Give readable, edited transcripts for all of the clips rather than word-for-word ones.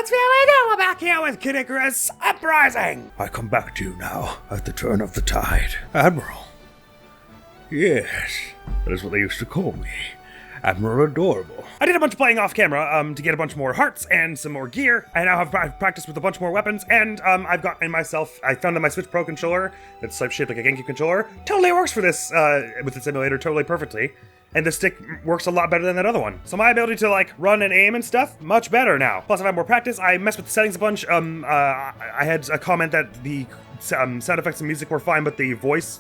folks, here we go. We're back here with Icarus Uprising. I come back to you now at the turn of the tide. Admiral. Yes, that is what they used to call me. Admiral Adorable. I did a bunch of playing off camera to get a bunch more hearts and some more gear. I now have practiced with a bunch more weapons, and I've gotten myself, I found my Switch Pro controller that's shaped like a GameCube controller. Totally works for this, with the simulator totally perfectly. And the stick works a lot better than that other one. So my ability to like run and aim and stuff, much better now. Plus I've had more practice. I messed with the settings a bunch. I had a comment that the sound effects and music were fine, but the voice,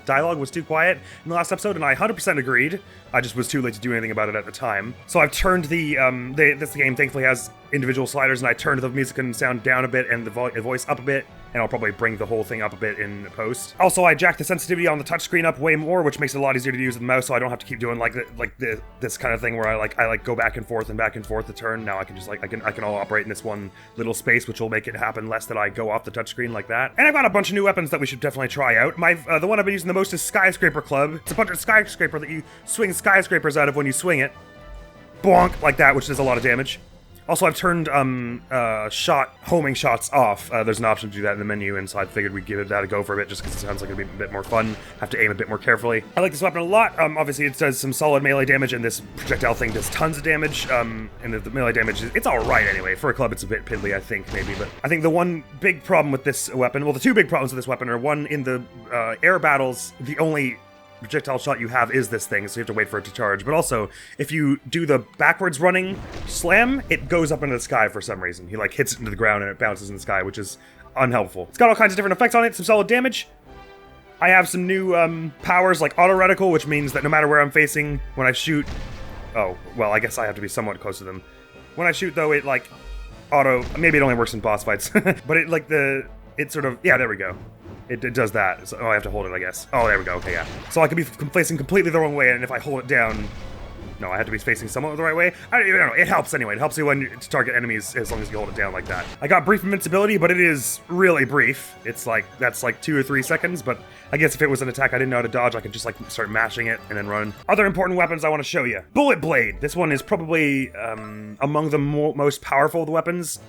dialogue was too quiet in the last episode, and I 100% agreed. I just was too late to do anything about it at the time. So I've turned this game thankfully has individual sliders, and I turned the music and sound down a bit and the voice up a bit, and I'll probably bring the whole thing up a bit in post. Also, I jacked the sensitivity on the touchscreen up way more, which makes it a lot easier to use with the mouse, so I don't have to keep doing this kind of thing where I go back and forth to turn. Now I can just I can all operate in this one little space, which will make it happen less that I go off the touchscreen like that. And I've got a bunch of new weapons that we should definitely try out. The one I've been using the most is Skyscraper Club. It's a bunch of skyscraper that you swing skyscrapers out of when you swing it. Bonk, like that, which does a lot of damage. Also, I've turned homing shots off. There's an option to do that in the menu, and so I figured we'd give that a go for a bit, just because it sounds like it'd be a bit more fun. Have to aim a bit more carefully. I like this weapon a lot. Obviously, it does some solid melee damage, and this projectile thing does tons of damage. And the melee damage, it's all right anyway. For a club, it's a bit piddly, I think, maybe. But I think the one big problem with this weapon, well, the two big problems with this weapon are, one, in the air battles, the only projectile shot you have is this thing, so you have to wait for it to charge. But also, if you do the backwards running slam, it goes up into the sky for some reason. He hits it into the ground and it bounces in the sky, which is unhelpful. It's got all kinds of different effects on it, some solid damage. I have some new powers like auto reticle, which means that no matter where I'm facing, when I shoot... Oh, well, I guess I have to be somewhat close to them. When I shoot, though, it auto... Maybe it only works in boss fights, but it sort of... Yeah, there we go. It does that. So, I have to hold it, I guess. Oh, there we go. Okay, yeah. So I could be facing completely the wrong way, and if I hold it down... No, I have to be facing somewhat the right way. I don't know. It helps anyway. It helps you to target enemies as long as you hold it down like that. I got brief invincibility, but it is really brief. It's that's 2 or 3 seconds, but I guess if it was an attack I didn't know how to dodge, I could just start mashing it and then run. Other important weapons I want to show you. Bullet Blade. This one is probably among the most powerful of the weapons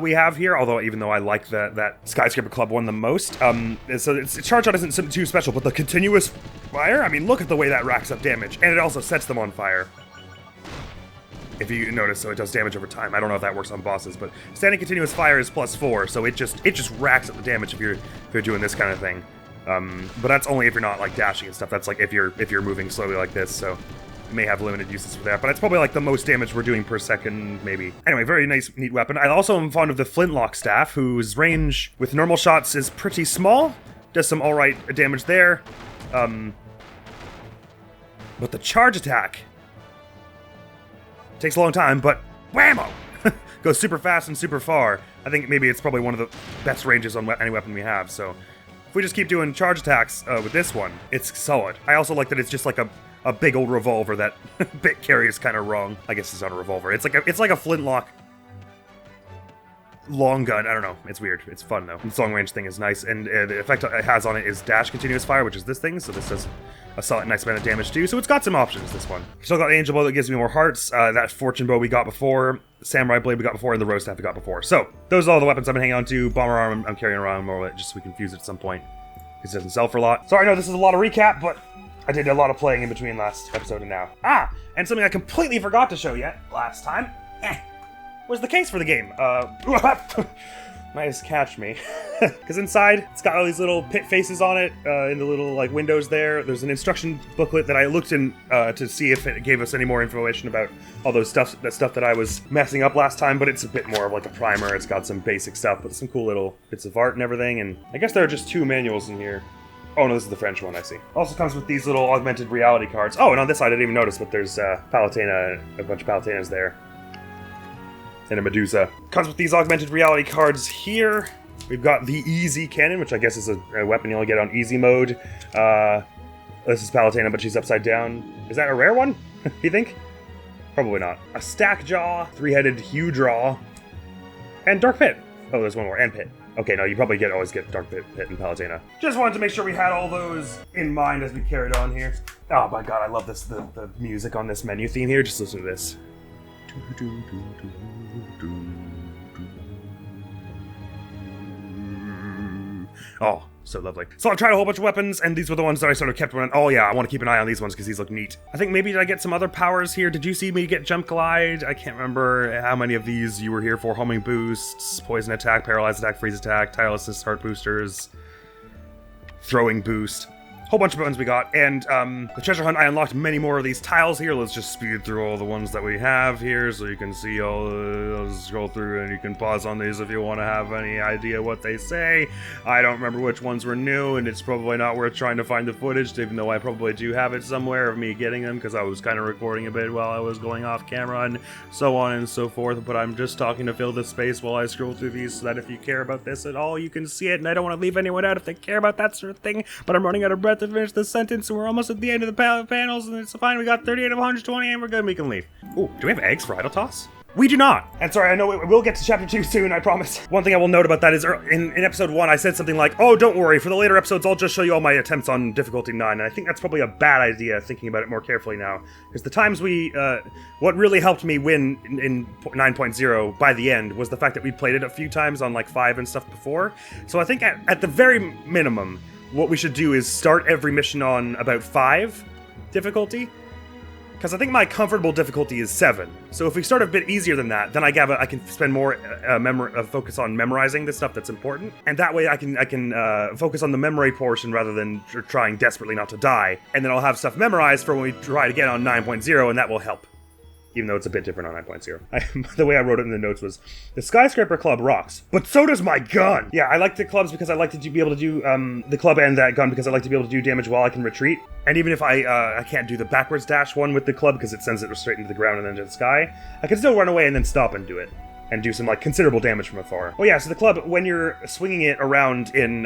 we have here, although even though I like that Skyscraper Club one the most. So its charge shot isn't too special, but the continuous fire, I mean, look at the way that racks up damage, and it also sets them on fire. If you notice, so it does damage over time. I don't know if that works on bosses, but standing continuous fire is +4, so it just racks up the damage if you're doing this kind of thing. But that's only if you're not dashing and stuff. That's if you're moving slowly like this, so may have limited uses for that, but it's probably the most damage we're doing per second, maybe. Anyway, very nice, neat weapon. I also am fond of the Flintlock Staff, whose range with normal shots is pretty small. Does some alright damage there. But the charge attack takes a long time, but whammo! Goes super fast and super far. I think maybe it's probably one of the best ranges on any weapon we have, so if we just keep doing charge attacks with this one, it's solid. I also like that it's just a big old revolver that bit carries kind of wrong. I guess it's not a revolver. It's like a flintlock long gun. I don't know. It's weird. It's fun though. This long range thing is nice, and the effect it has on it is dash continuous fire, which is this thing. So this does a solid, nice amount of damage too. So it's got some options. This one. Still got the angel bow that gives me more hearts. That fortune bow we got before, samurai blade we got before, and the rose staff we got before. So those are all the weapons I've been hanging on to. Bomber arm I'm carrying around more of it just so we can fuse it at some point because it doesn't sell for a lot. Sorry, I know this is a lot of recap, but I did a lot of playing in between last episode and now. And something I completely forgot to show you last time was the case for the game. Might just catch me. Because inside, it's got all these little pit faces on it, in the little windows there. There's an instruction booklet that I looked in to see if it gave us any more information about all those stuff that I was messing up last time, but it's a bit more of a primer. It's got some basic stuff, but some cool little bits of art and everything, and I guess there are just 2 manuals in here. Oh no, this is the French one, I see. Also comes with these little augmented reality cards. Oh, and on this side I didn't even notice, but there's Palutena, a bunch of Palutenas there. And a Medusa. Comes with these augmented reality cards here. We've got the Easy Cannon, which I guess is a weapon you only get on easy mode. This is Palutena, but she's upside down. Is that a rare one, you think? Probably not. A Stack Jaw, 3-headed huge Raw, and Dark Pit. Oh, there's one more, and Pit. Okay, no, you probably always get Dark Pit and Palutena. Just wanted to make sure we had all those in mind as we carried on here. Oh my god, I love this, the music on this menu theme here. Just listen to this. Oh, so lovely. So I tried a whole bunch of weapons, and these were the ones that I sort of kept running. Oh yeah, I want to keep an eye on these ones because these look neat. I think maybe did I get some other powers here? Did you see me get jump glide? I can't remember how many of these you were here for. Homing boosts, poison attack, paralyzed attack, freeze attack, tile assist, heart boosters, throwing boost. Whole bunch of buttons we got, and the treasure hunt, I unlocked many more of these tiles here. Let's just speed through all the ones that we have here so you can see all I'll scroll through, and you can pause on these if you want to have any idea what they say. I don't remember which ones were new, and it's probably not worth trying to find the footage, even though I probably do have it somewhere of me getting them, because I was kind of recording a bit while I was going off camera and so on and so forth, but I'm just talking to fill the space while I scroll through these so that if you care about this at all, you can see it, and I don't want to leave anyone out if they care about that sort of thing, but I'm running out of breath to finish this sentence, and we're almost at the end of the panels, and it's fine. We got 38 of 120, and we're good. We can leave. Ooh, do we have eggs for idle toss? We do not. And sorry, I know we'll get to chapter 2 soon, I promise. One thing I will note about that is in episode 1, I said something like, oh, don't worry, for the later episodes, I'll just show you all my attempts on difficulty 9. And I think that's probably a bad idea, thinking about it more carefully now. Because the times what really helped me win in 9.0 by the end was the fact that we played it a few times on like 5 and stuff before. So I think at the very minimum, what we should do is start every mission on about 5 difficulty. Because I think my comfortable difficulty is 7. So if we start a bit easier than that, then I can spend more focus on memorizing the stuff that's important. And that way I can focus on the memory portion rather than trying desperately not to die. And then I'll have stuff memorized for when we try to get on 9.0, and that will help. Even though it's a bit different on 9.0. The way I wrote it in the notes was, the Skyscraper Club rocks, but so does my gun! Yeah, I like the clubs because I like to be able to do, the club and that gun because I like to be able to do damage while I can retreat. And even if I can't do the backwards dash one with the club because it sends it straight into the ground and then to the sky, I can still run away and then stop and do it. And do some, like, considerable damage from afar. Oh yeah, so the club, when you're swinging it around in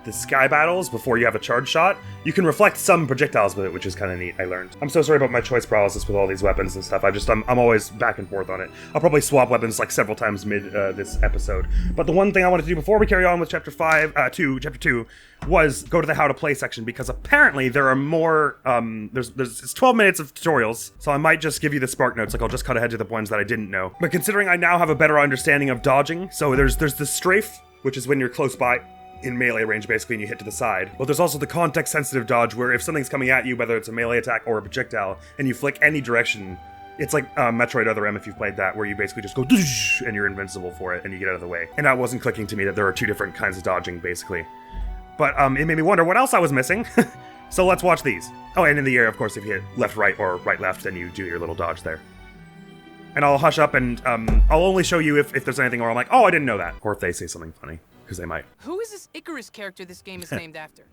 the sky battles before you have a charge shot, you can reflect some projectiles with it, which is kind of neat, I learned. I'm so sorry about my choice paralysis with all these weapons and stuff. I'm always back and forth on it. I'll probably swap weapons, like, several times mid this episode. But the one thing I wanted to do before we carry on with chapter 2, was go to the how to play section, because apparently there are more, it's 12 minutes of tutorials, so I might just give you the spark notes, like I'll just cut ahead to the ones that I didn't know. But considering I now have a better understanding of dodging, so there's the strafe, which is when you're close by in melee range basically and you hit to the side. But there's also the context sensitive dodge, where if something's coming at you, whether it's a melee attack or a projectile, and you flick any direction, it's like Metroid Other M if you've played that, where you basically just go and you're invincible for it and you get out of the way. And that wasn't clicking to me that there are 2 different kinds of dodging basically. But it made me wonder what else I was missing. So let's watch these. Oh, and in the air, of course, if you hit left, right, or right, left, then you do your little dodge there. And I'll hush up and I'll only show you if there's anything where I'm like, oh, I didn't know that. Or if they say something funny, because they might. Who is this Icarus character this game is named after?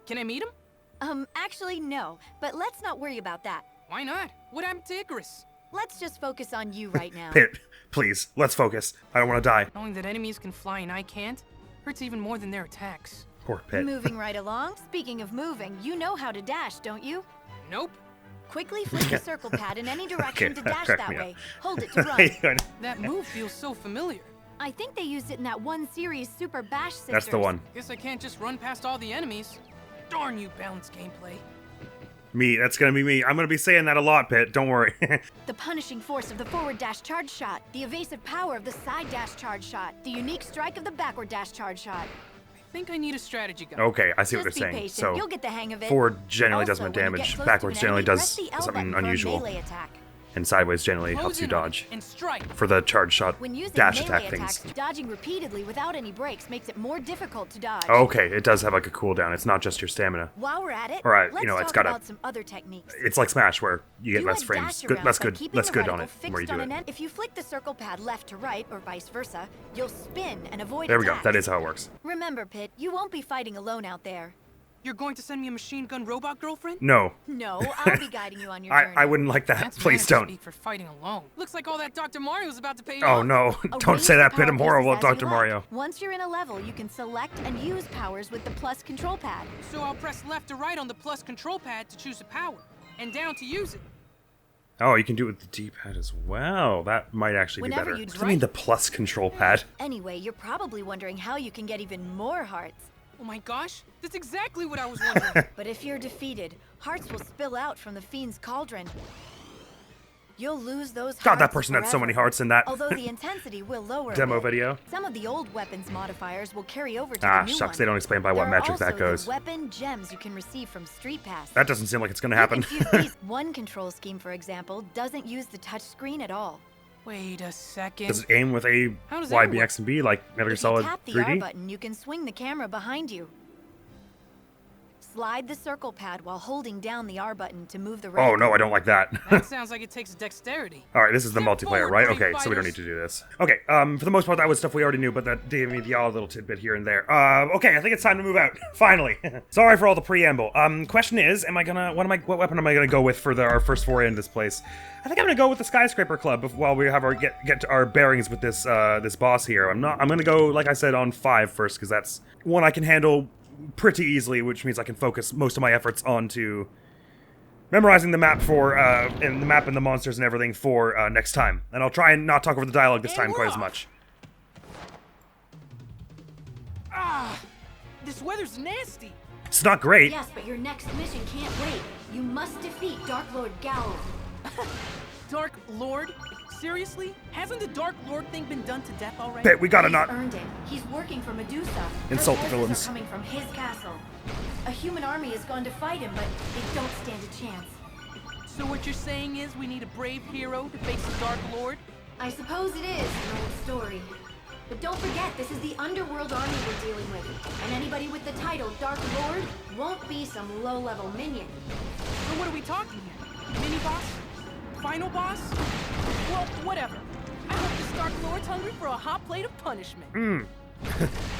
Can I meet him? Actually, no. But let's not worry about that. Why not? What happened to Icarus? Let's just focus on you right now. Pit, please, let's focus. I don't want to die. Knowing that enemies can fly and I can't hurts even more than their attacks. Poor Pit. Moving right along. Speaking of moving, you know how to dash, don't you? Nope. Quickly flick the circle pad in any direction to dash crack that me up. way. Hold it to run. That move feels so familiar. I think they used it in that one series, Super Bash Sisters. That's the one. Guess I can't just run past all the enemies. Darn you, balanced gameplay. Me, that's gonna be me. I'm gonna be saying that a lot, Pit, don't worry. The punishing force of the forward dash charge shot, the evasive power of the side dash charge shot, the unique strike of the backward dash charge shot. I think I need a strategy gun. Okay, I see what they're Just be saying. patient. So, You'll get the hang of it. forward generally does Also, more when you get damage, close to backwards an generally enemy, press does the L something button for a unusual, melee attack. and sideways generally helps Close you in on dodge. it and strike. For the charge shot, When using dash melee attack attacks, things. dodging repeatedly without any breaks makes it more difficult to dodge. Okay, it does have like a cooldown. It's not just your stamina. While we're at it, Alright, let's you know, talk it's got about some other techniques. It's like Smash, where you get Do less a frames. dash Good, around less by good, keeping less the good on reticle it where you fixed do on it. an If you flick the circle pad left to right, or vice versa, you'll spin and avoid There we go. attacks. That is how it works. Remember, Pit, you won't be fighting alone out there. You're going to send me a machine gun robot girlfriend? No, No, I'll be guiding you on your journey. I wouldn't like that. That's Please mad to don't. speak for fighting alone. Looks like all that Dr. Mario's about to pay Oh off. no, don't Arrange say the that, Pit. power I'm horrible pieces at as Dr. you Mario. like. Once you're in a level, you can select and use powers with the plus control pad. So I'll press left or right on the plus control pad to choose a power, and down to use it. Oh, you can do it with the D-pad as well. That might actually be Whenever better. you What do you mean the plus control pad? Anyway, you're probably wondering how you can get even more hearts. Oh my gosh, that's exactly what I was wondering. But if you're defeated, hearts will spill out from the Fiend's cauldron. You'll lose those God, that hearts person had so forever. many hearts in that Although the intensity will lower a demo bit. video. Some of the old weapons modifiers will carry over to Ah, the new shucks, one. they don't explain by what There are metric that also goes. the weapon gems you can receive from Street Pass. That doesn't seem like it's gonna You happen. can fuse these. One control scheme, for example, doesn't use the touch screen at all. Wait a second. Does it aim with a How does Y, that B, work? X, and B like Metal Gear If you Solid tap the 3D? R button, you can swing the camera behind you. Slide the circle pad while holding down the R button to move the red. Oh no, I don't like that. That sounds like it takes dexterity. Alright, this is the Step multiplayer, forward, right? Brave Okay, so we don't need Fighters. to do this. Okay, for the most part that was stuff we already knew, but that gave me the odd little tidbit here and there. Okay, I think it's time to move out. Finally. Sorry for all the preamble. Question is, what weapon am I gonna go with for our first foray into this place? I think I'm gonna go with the Skyscraper Club while we have our get to our bearings with this this boss here. I'm gonna go, like I said, on 5 first, because that's one I can handle pretty easily, which means I can focus most of my efforts onto memorizing the map and the monsters and everything for next time. And I'll try and not talk over the dialogue this And time we're quite as off. much. This weather's nasty. It's not great. Yes, but your next mission can't wait. You must defeat Dark Lord Gallo. Dark Lord? Seriously? Hasn't the Dark Lord thing been done to death already? Bet we gotta He's not earned it. He's working for Medusa. Insult Her the forces villains. are coming from his castle. A human army has gone to fight him, but they don't stand a chance. So what you're saying is we need a brave hero to face the Dark Lord? I suppose it is an old story. But don't forget, this is the underworld army we're dealing with. And anybody with the title Dark Lord won't be some low-level minion. So what are we talking here? Mini-boss? Final boss? Well, whatever. I hope this Dark Lord's hungry for a hot plate of punishment.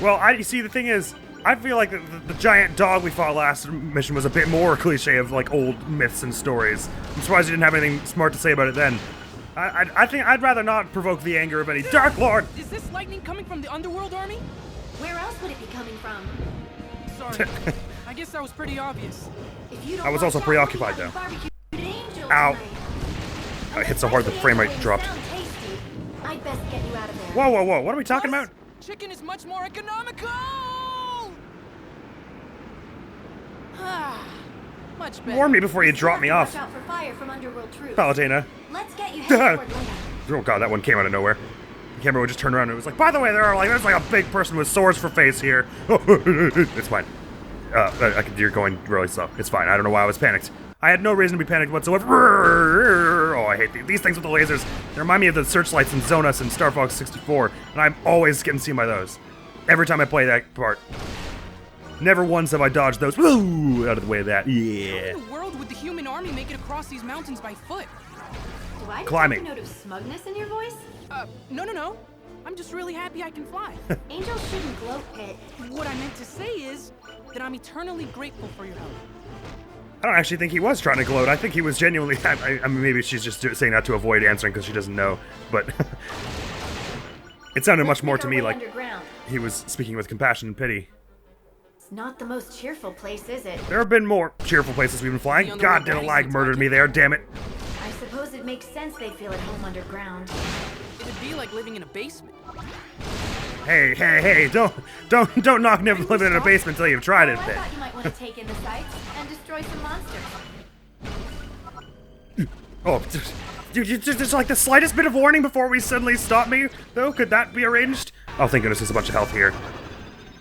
Well, you see, the thing is, I feel like the giant dog we fought last mission was a bit more cliche of like old myths and stories. I'm surprised you didn't have anything smart to say about it then. I think I'd rather not provoke the anger of any Dark Lord. Is this lightning coming from the underworld army? Where else would it be coming from? Sorry. I guess that was pretty obvious. If you don't I was watch also out, preoccupied, we'll though. be having barbecued angels Ow. tonight. I hit so hard the frame rate dropped. Sound tasty. I'd best get you out of there. Whoa, whoa, whoa! What are we talking Plus, about? Chicken is much more economical! Much better. Warn me before you Still drop have me to off, Watch out for fire from underworld troops. Palutena. Let's get you headed toward land. Oh god, that one came out of nowhere. The camera would just turn around and it was like, by the way, there's like a big person with swords for face here. It's fine. You're going really slow. It's fine. I don't know why I was panicked. I had no reason to be panicked whatsoever. Oh, I hate these things with the lasers. They remind me of the searchlights in Zonas and Star Fox 64, and I'm always getting seen by those. Every time I play that part. Never once have I dodged those. Woo! Out of the way of that. How Yeah. in the world would the human army make it across these mountains by foot? Do I Climbing. detect a note of smugness in your voice? No. I'm just really happy I can fly. Angels shouldn't gloat, Pit. What I meant to say is that I'm eternally grateful for your help. I don't actually think he was trying to gloat. I think he was genuinely. I mean, maybe she's just saying that to avoid answering because she doesn't know. But it sounded much more to me like Underground. he was speaking with compassion and pity. It's not the most cheerful place, is it? There have been more cheerful places we've been flying. The God, underworld did a bodies lag and murdered me targets. there, damn it. I suppose it makes sense they feel at home underground. It'd be like living in a basement. Hey, don't knock living in a basement until you've tried it, I Pit. thought you might want to take in the sights and destroy some monsters. Oh, just like the slightest bit of warning before we suddenly stop me, though? Could that be arranged? Oh, thank goodness there's a bunch of health here.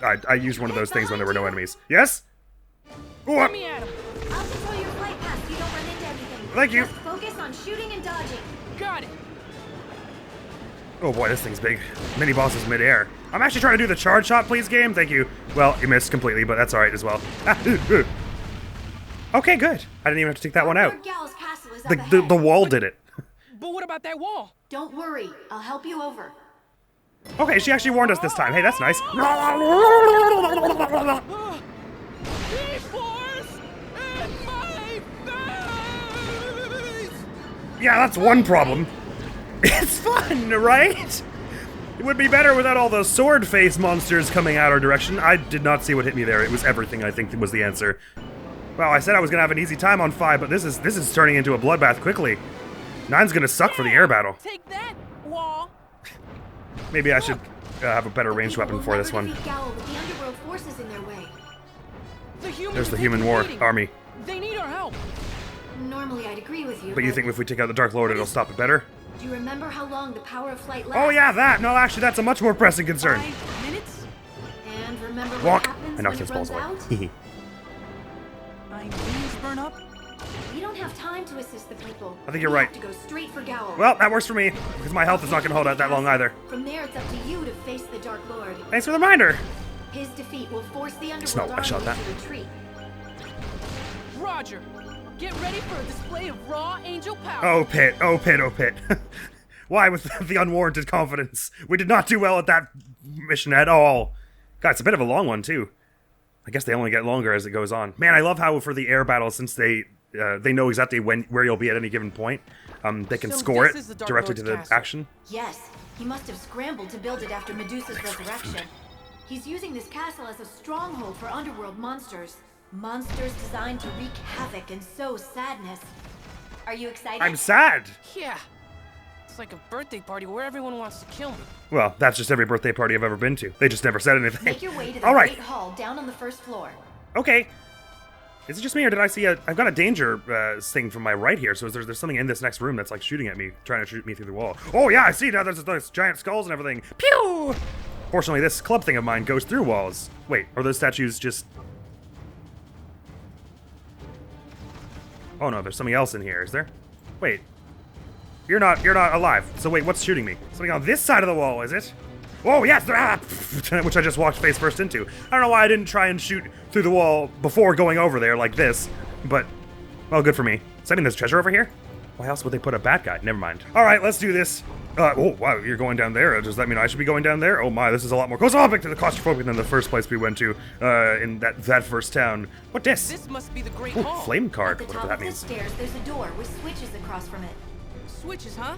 I used one of those things when there were no enemies. Yes? Go up! Let me at him. I'll control your flight path so you don't run into anything. Thank you. Just focus on shooting and dodging. Got it. Oh boy, this thing's big. Mini boss is midair. I'm actually trying to do the charge shot, please, game. Thank you. Well, you missed completely, but that's alright as well. Okay, good. I didn't even have to take that one out. Lord Gal's castle is up The ahead. wall did it. But what about that wall? Don't worry, I'll help you over. Okay, she actually warned us this time. Hey, that's nice. Force in my face! Yeah, that's one problem. It's fun, right? It would be better without all those sword face monsters coming out our direction. I did not see what hit me there. It was everything, I think, was the answer. Well, I said I was gonna have an easy time on 5, but this is turning into a bloodbath quickly. 9's gonna suck for the air battle. Take that, wall! Maybe I should have a better ranged weapon for this one. Defeat Gallo with the underworld forces in their way. The humans There's the they've human been war beating. army. They need our help. Normally I'd agree with you, But you think if we take out the Dark Lord, it'll stop it better? do you remember how long the power of flight lasts? Oh yeah, that! No, actually, that's a much more pressing concern. 5 minutes? And remember what Walk! happens I knocked when his it balls runs away. out? My wings burn up? We don't have time to assist the people. I think you're We right. have to go straight for Gowl. Well, that works for me, because my health is not going to hold out that long either. From there, it's up to you to face the Dark Lord. Thanks for the reminder. His defeat will force the Snow, underworld I shot army that. to retreat. Roger. Get ready for a display of raw angel power. Oh, Pit. Oh, Pit. Oh, Pit. Why with the unwarranted confidence? We did not do well at that mission at all. God, it's a bit of a long one, too. I guess they only get longer as it goes on. Man, I love how for the air battle, since they know exactly where you'll be at any given point, they can So score this it is the Dark directly to Lord's the castle. action. Yes, he must have scrambled to build it after Medusa's resurrection. He's using this castle as a stronghold for underworld monsters. Monsters designed to wreak havoc and sow sadness. Are you excited? I'm sad. Yeah. It's like a birthday party where everyone wants to kill me. Well, that's just every birthday party I've ever been to. They just never said anything. Make your way to the All right. Great Hall down on the first floor. Okay. Is it just me, or did I see I've got a danger thing from my right here, so there's something in this next room that's like shooting at me, trying to shoot me through the wall. Oh yeah, I see now there's giant skulls and everything. Pew! Fortunately, this club thing of mine goes through walls. Wait, are those statues just... Oh no, there's something else in here, is there? Wait. You're not alive. So wait, what's shooting me? Something on this side of the wall, is it? Oh yes! Ah! Which I just walked face first into. I don't know why I didn't try and shoot through the wall before going over there like this, but, well, good for me. Does that mean there's treasure over here? Why else would they put a bad guy? Never mind. Alright, let's do this. Oh, wow, you're going down there. Does that mean I should be going down there? Oh my, this is a lot more claustrophobic to the claustrophobic than the first place we went to, in that first town. What this? This must be the Great Ooh, Hall. flame At card, the whatever top that of the means. stairs, there's a door with switches across from it. Switches, huh?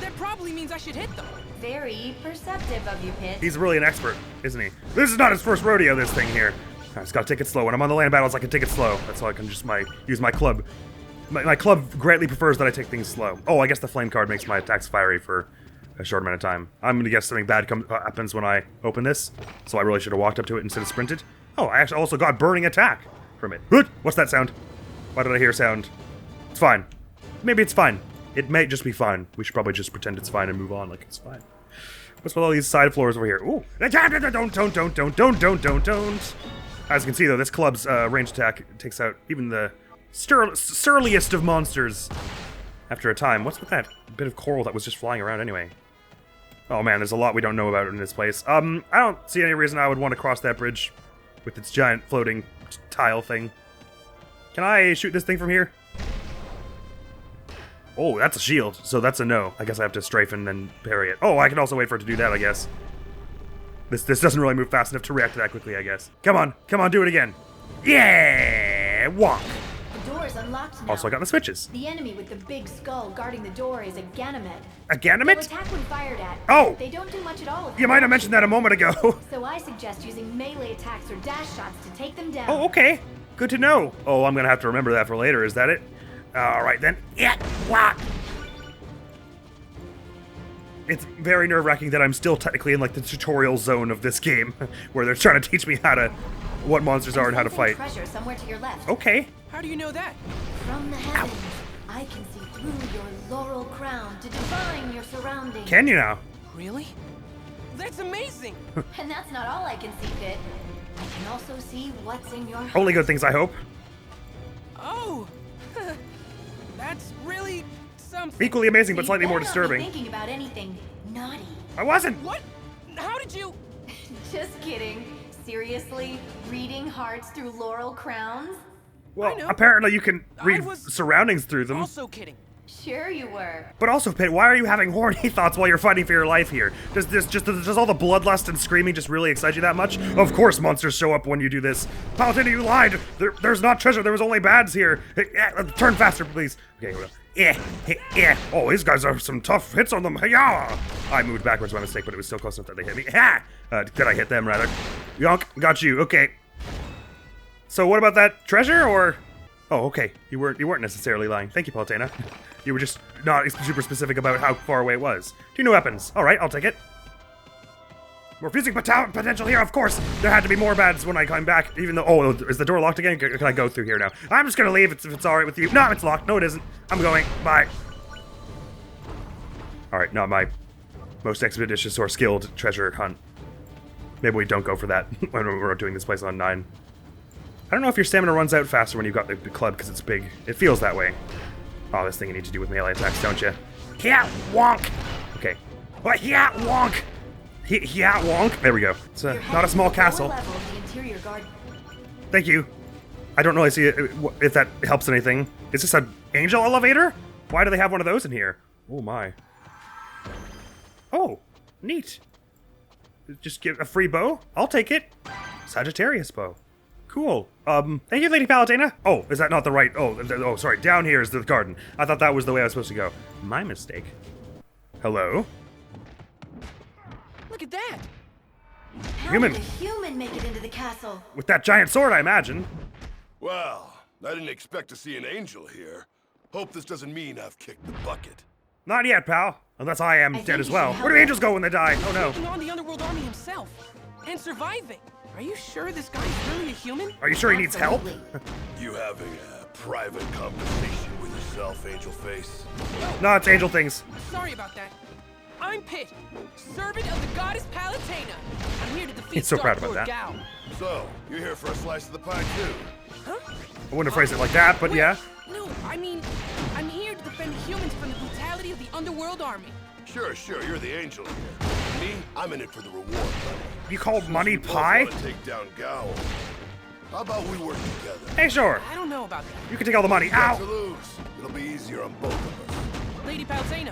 That probably means I should hit them. Very perceptive of you, Pit. He's really an expert, isn't he? This is not his first rodeo, this thing here. I just gotta take it slow. When I'm on the land battles, I can take it slow. That's how I can just use my club. My club greatly prefers that I take things slow. Oh, I guess the flame card makes my attacks fiery for a short amount of time. I'm gonna guess something bad happens when I open this, so I really should have walked up to it instead of sprinted. Oh, I actually also got burning attack from it. What's that sound? Why did I hear sound? It's fine. Maybe it's fine. It may just be fine. We should probably just pretend it's fine and move on like it's fine. What's with all these side floors over here? Ooh. Don't. As you can see, though, this club's range attack takes out even the surliest of monsters after a time. What's with that bit of coral that was just flying around anyway? Oh man, there's a lot we don't know about in this place. I don't see any reason I would want to cross that bridge with its giant floating tile thing. Can I shoot this thing from here? Oh, that's a shield, so that's a no. I guess I have to strafe and then parry it. Oh, I can also wait for it to do that, I guess. This doesn't really move fast enough to react to that quickly, I guess. Come on, do it again. Yeah! Walk! The door is unlocked now. Also, I got the switches. The enemy with the big skull guarding the door is a Ganymed. A They'll Ganymed? attack when fired at. Oh! They don't do much at all. if You might have mentioned that a moment ago. So I suggest using melee attacks or dash shots to take them down. Oh, okay. Good to know. Oh, I'm gonna have to remember that for later, is that it? Alright then. Yeah! Walk! It's very nerve-wracking that I'm still technically in like the tutorial zone of this game, where they're trying to teach me what monsters are and how to fight. Treasure somewhere to your left. Okay. How do you know that? From the heavens, I can see through your laurel crown to divine your surroundings. Can you now? Really? That's amazing! And that's not all I can see, Pit. I can also see what's in your heart. Only good things, I hope. Oh! That's really something. Equally amazing, but You slightly more better not be disturbing. thinking about anything naughty. I wasn't! What? How did you... Just kidding. Seriously? Reading hearts through laurel crowns? Well, I know. apparently you can I read was surroundings through them. Also kidding. Sure you were. But also, Pit, why are you having horny thoughts while you're fighting for your life here? Does all the bloodlust and screaming just really excite you that much? Of course monsters show up when you do this. Paladin, you lied! There's not treasure, there was only bads here. Turn faster, please. Okay, well. Yeah. Oh, these guys are some tough hits on them. Hey-ya! I moved backwards by mistake, but it was still close enough that they hit me. Ha! Did I hit them, rather? Yonk, got you. Okay. So what about that treasure, or... Oh, okay. You weren't necessarily lying. Thank you, Palutena. You were just not super specific about how far away it was. 2 new weapons. All right, I'll take it. More fusing potential here, of course. There had to be more bads when I came back, even though... Oh, is the door locked again? Can I go through here now? I'm just gonna leave if it's alright with you. No, it's locked. No, it isn't. I'm going. Bye. Alright, not my most expeditious or skilled treasure hunt. Maybe we don't go for that when we're doing this place on 9. I don't know if your stamina runs out faster when you've got the club because it's big. It feels that way. Oh, this thing you need to do with melee attacks, don't you? Yeah, wonk! Okay. What? Yeah, wonk! Yeah, wonk! There we go. It's not a small castle. Thank you. I don't really see if that helps anything. Is this an angel elevator? Why do they have one of those in here? Oh my. Oh, neat. Just give a free bow? I'll take it. Sagittarius bow. Cool. Thank you, Lady Palutena. Oh, is that not the right? Oh, sorry. Down here is the garden. I thought that was the way I was supposed to go. My mistake. Hello? Look at that. How did a human make it into the castle? With that giant sword, I imagine. Well, I didn't expect to see an angel here. Hope this doesn't mean I've kicked the bucket. Not yet, pal. Unless I am dead as well. Where do angels go when they die? Oh no. Taking on the Underworld Army himself and surviving. Are you sure this guy is really a human? Are you sure he needs help? You having a private conversation with yourself, Angel Face? No, it's angel things. Sorry about that. I'm Pit, servant of the goddess Palutena. I'm here to defeat He's so proud Dark about Lord that. Gao. So, you're here for a slice of the pie too? Huh? I wouldn't have phrased it like that, but Wait, yeah. No, I mean, I'm here to defend humans from the brutality of the Underworld Army. Sure, you're the angel here. Me, I'm in it for the reward money. You called money You both pie? wanna take down Gao. How about we work together? Hey, sure. I don't know about that. You can take all the money. Got to Ow! lose. It'll be easier on both of us. Lady Palutena,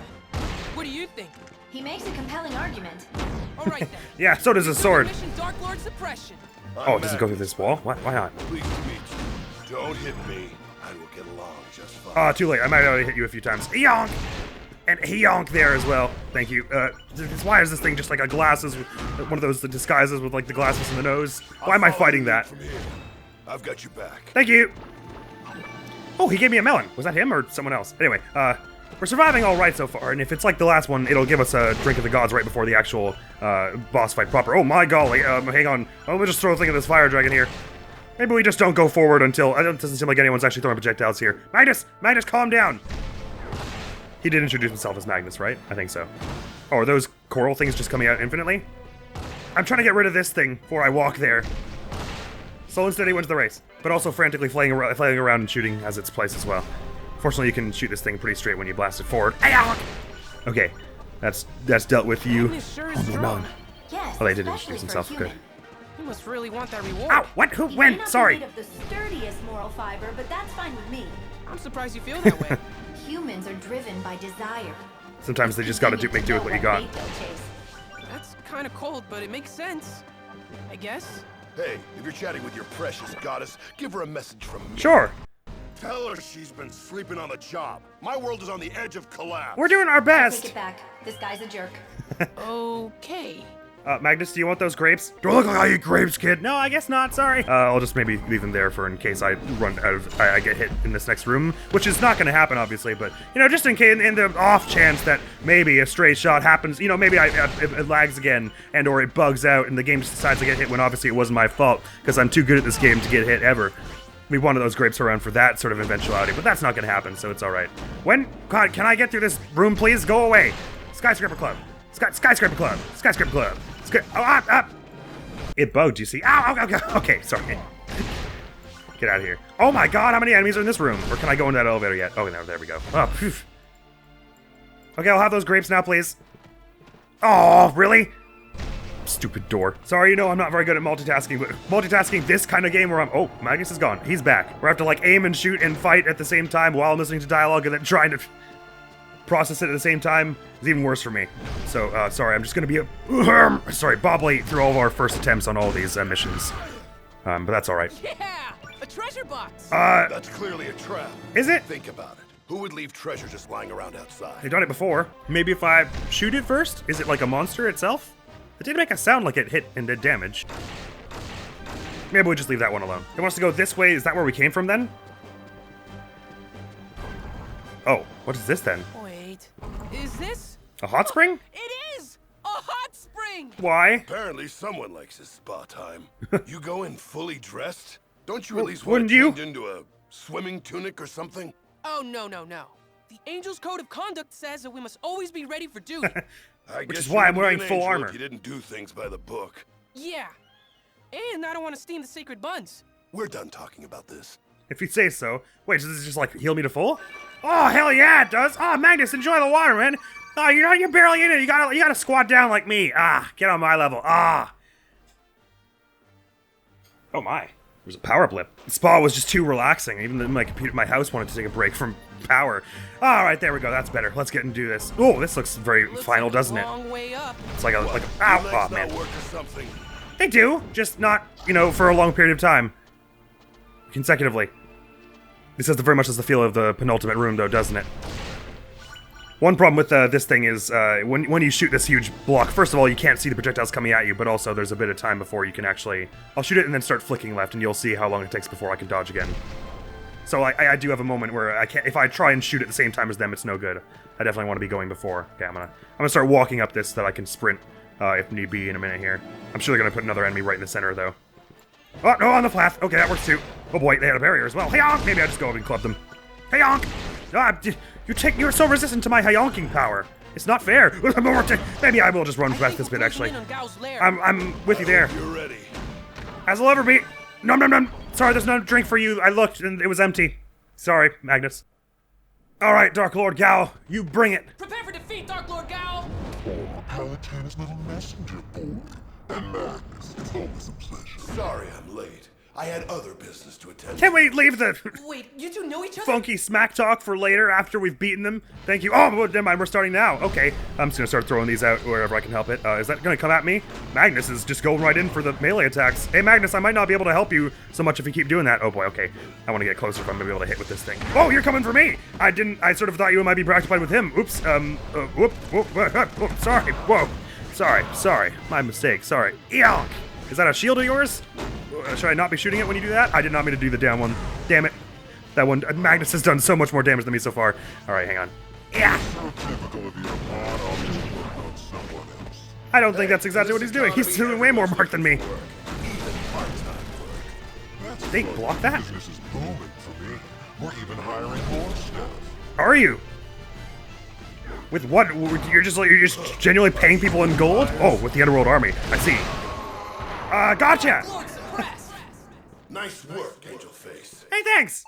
what do you think? He makes a compelling argument. All right then. Yeah, so does his sword. Mission Dark Lord Suppression. Oh, it doesn't go through this wall? Why not? Pleased to meet you. Don't hit me, and we'll get along just fine. Too late. I might have already hit you a few times. Yonk! And yonk there as well. Thank you. Why is this thing just like a glasses, one of those disguises with like the glasses in the nose? Why am I fighting that? From here. I've got you back. Thank you! Oh, he gave me a melon. Was that him or someone else? Anyway, we're surviving all right so far, and if it's like the last one, it'll give us a drink of the gods right before the actual boss fight proper. Oh my golly, hang on. Let me just throw a thing at this fire dragon here. Maybe we just don't go forward until... It doesn't seem like anyone's actually throwing projectiles here. Magnus, calm down! He did introduce himself as Magnus, right? I think so. Oh, are those coral things just coming out infinitely? I'm trying to get rid of this thing before I walk there. Slow and steady wins the race, but also frantically flailing around and shooting has its place as well. Fortunately, you can shoot this thing pretty straight when you blast it forward. Okay, that's dealt with you. Magnus sure is strong. Yes, Oh, they did especially introduce for a himself. Good. human. He must really want that reward. Ow! What? Who? He may When? not be Sorry. made of the sturdiest moral fiber, but that's fine with me. I'm surprised you feel that way. Humans are driven by desire. Sometimes they just gotta make do with what you got. That's kind of cold, but it makes sense. I guess. Hey, if you're chatting with your precious goddess, give her a message from me. Sure. Tell her she's been sleeping on the job. My world is on the edge of collapse. We're doing our Take best. it back. This guy's a jerk. Okay. Magnus, do you want those grapes? Do I look like I eat grapes, kid? No, I guess not, sorry. I'll just maybe leave them there for in case I run out of, I get hit in this next room, which is not gonna happen, obviously, but, you know, just in case, in the off chance that maybe a stray shot happens, you know, maybe it lags again, and or it bugs out, and the game just decides to get hit when obviously it wasn't my fault, because I'm too good at this game to get hit ever. We wanted those grapes around for that sort of eventuality, but that's not gonna happen, so it's alright. God, can I get through this room, please? Go away. Skyscraper Club. Skyscraper Club. Skyscraper Club. Up. It bugged, you see. Ow. Okay, sorry. Get out of here. Oh my god, how many enemies are in this room? Or can I go in that elevator yet? Oh, no, there we go. Oh, phew. Okay, I'll have those grapes now, please. Oh, really? Stupid door. Sorry, you know I'm not very good at multitasking, but multitasking this kind of game where oh, Magnus is gone. He's back. Where I have to like aim and shoot and fight at the same time while I'm listening to dialogue and then trying to process it at the same time is even worse for me. So, sorry, I'm just gonna be bobbly through all of our first attempts on all these missions. But that's alright. Yeah! A treasure box! That's clearly a trap. Is it? Think about it. Who would leave treasure just lying around outside? They've done it before. Maybe if I shoot it first? Is it like a monster itself? It did make a sound like it hit and did damage. Maybe we'll just leave that one alone. It wants to go this way. Is that where we came from then? Oh, what is this then? Wait. Is this? A hot spring? It is! A hot spring! Why? Apparently someone likes his spa time. You go in fully dressed? Don't you at least want Wouldn't to you? change into a swimming tunic or something? Oh, no, no, no. The Angel's Code of Conduct says that we must always be ready for duty. I guess is you why I'm wouldn't be wearing an full angel armor. If you didn't do things by the book. Yeah. And I don't want to steam the sacred buns. We're done talking about this. If you say so. Wait, does this just like heal me to full? Oh, hell yeah, it does. Oh, Magnus, enjoy the water, man. Oh, you're barely in it. You gotta squat down like me. Ah, get on my level. Ah. Oh my. There's a power blip. The spa was just too relaxing. Even though my house wanted to take a break from power. All right, there we go. That's better. Let's get and do this. Oh, this looks very final, Looks doesn't like it? a long way up. It's like a Your ow, legs oh not man. work or something. They do, just not, for a long period of time. Consecutively. This has very much as the feel of the penultimate room, though, doesn't it? One problem with this thing is when you shoot this huge block, first of all, you can't see the projectiles coming at you, but also there's a bit of time before you can actually... I'll shoot it and then start flicking left, and you'll see how long it takes before I can dodge again. So I do have a moment where I can't... If I try and shoot at the same time as them, it's no good. I definitely want to be going before. Okay, I'm gonna start walking up this so that I can sprint if need be in a minute here. I'm sure they're gonna put another enemy right in the center, though. Oh, no, on the path. Okay, that works too. Oh boy, they had a barrier as well. Hey-yonk! Maybe I just go over and club them. Hey-yonk! You're so resistant to my hey-yonking power. It's not fair. Maybe I will just run past this bit, actually. I'm with you there. You're ready. As will ever be. Nom nom nom. Sorry, there's no drink for you. I looked and it was empty. Sorry, Magnus. All right, Dark Lord Gao, you bring it. Prepare for defeat, Dark Lord Gao! Palatane's little messenger boy. And Magnus, it's always a pleasure. Sorry I'm late. I had other business to attend to. Can we leave the Wait, you two know each other? funky smack talk for later after we've beaten them? Thank you. Oh, never mind, we're starting now. Okay, I'm just gonna start throwing these out wherever I can help it. Is that gonna come at me? Magnus is just going right in for the melee attacks. Hey, Magnus, I might not be able to help you so much if you keep doing that. Oh boy, okay. I want to get closer if I'm gonna be able to hit with this thing. Oh, you're coming for me! I sort of thought you might be preoccupied with him. Oops, sorry, whoa. Sorry, my mistake, sorry. Eonk! Is that a shield of yours? Should I not be shooting it when you do that? I did not mean to do the down one. Damn it. That one, Magnus has done so much more damage than me so far. Alright, hang on. Yeah! I don't think that's exactly what he's doing. He's doing way more mark than me. They block that? Business is booming for me. We're even hiring more staff. Are you? With what? You're just genuinely paying people in gold? Oh, with the Underworld Army. I see. Gotcha! Lord suppressed! Nice work, Angel Face. Hey, thanks!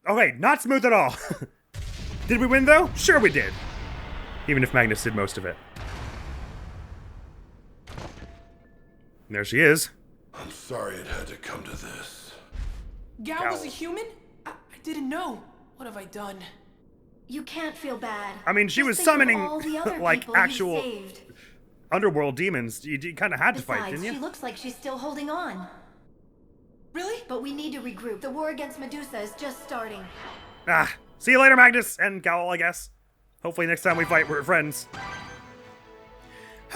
Okay, not smooth at all. Did we win, though? Sure we did. Even if Magnus did most of it. And there she is. I'm sorry it had to come to this. Gao was a human? I didn't know. What have I done? You can't feel bad. I mean, she Just was think of summoning, all the other like, people he actual saved. underworld demons. You kind of had to fight, Besides, didn't she you? looks like she's still holding on. Really? But we need to regroup. The war against Medusa is just starting. Ah, see you later, Magnus and Gowl, I guess. Hopefully next time we fight, we're friends.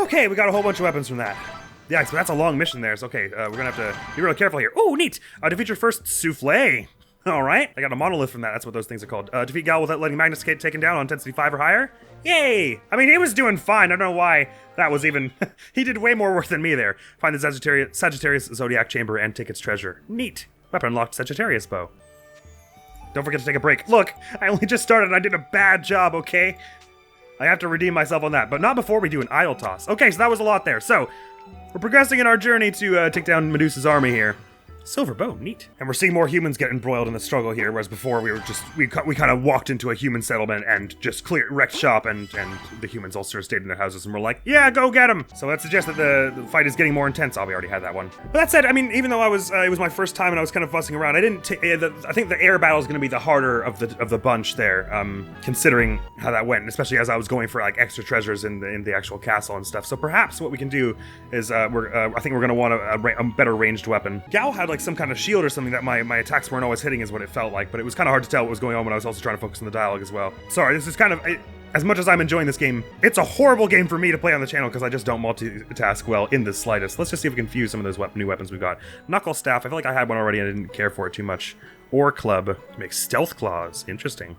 Okay, we got a whole bunch of weapons from that. Yeah, so that's a long mission there. So okay, we're gonna have to be really careful here. Ooh, neat! Defeat your first souffle. All right, I got a monolith from that. That's what those things are called. Defeat Gal without letting Magnus get taken down on intensity 5 or higher. Yay! I mean, he was doing fine. I don't know why that was even... He did way more work than me there. Find the Sagittarius Zodiac Chamber and take its treasure. Neat. Weapon unlocked Sagittarius bow. Don't forget to take a break. Look, I only just started and I did a bad job, okay? I have to redeem myself on that, but not before we do an idol toss. Okay, so that was a lot there. So, we're progressing in our journey to take down Medusa's army here. Silver bow, neat. And we're seeing more humans get embroiled in the struggle here, whereas before we were just, we kind of walked into a human settlement and just wrecked shop, and the humans all sort of stayed in their houses and were like, yeah, go get them! So that suggests that the fight is getting more intense. Oh, we already had that one. But that said, I mean, even though it was my first time and I was kind of fussing around, I think the air battle is going to be the harder of the bunch there, considering how that went, especially as I was going for like extra treasures in the actual castle and stuff. So perhaps what we can do is, I think we're going to want a better ranged weapon. Gao had like some kind of shield or something that my attacks weren't always hitting is what it felt like, but it was kind of hard to tell what was going on when I was also trying to focus on the dialogue as well. Sorry, this is kind of, as much as I'm enjoying this game, it's a horrible game for me to play on the channel because I just don't multitask well in the slightest. Let's just see if we can fuse some of those new weapons we've got. Knuckle Staff, I feel like I had one already and I didn't care for it too much. Ore Club, makes stealth claws, interesting.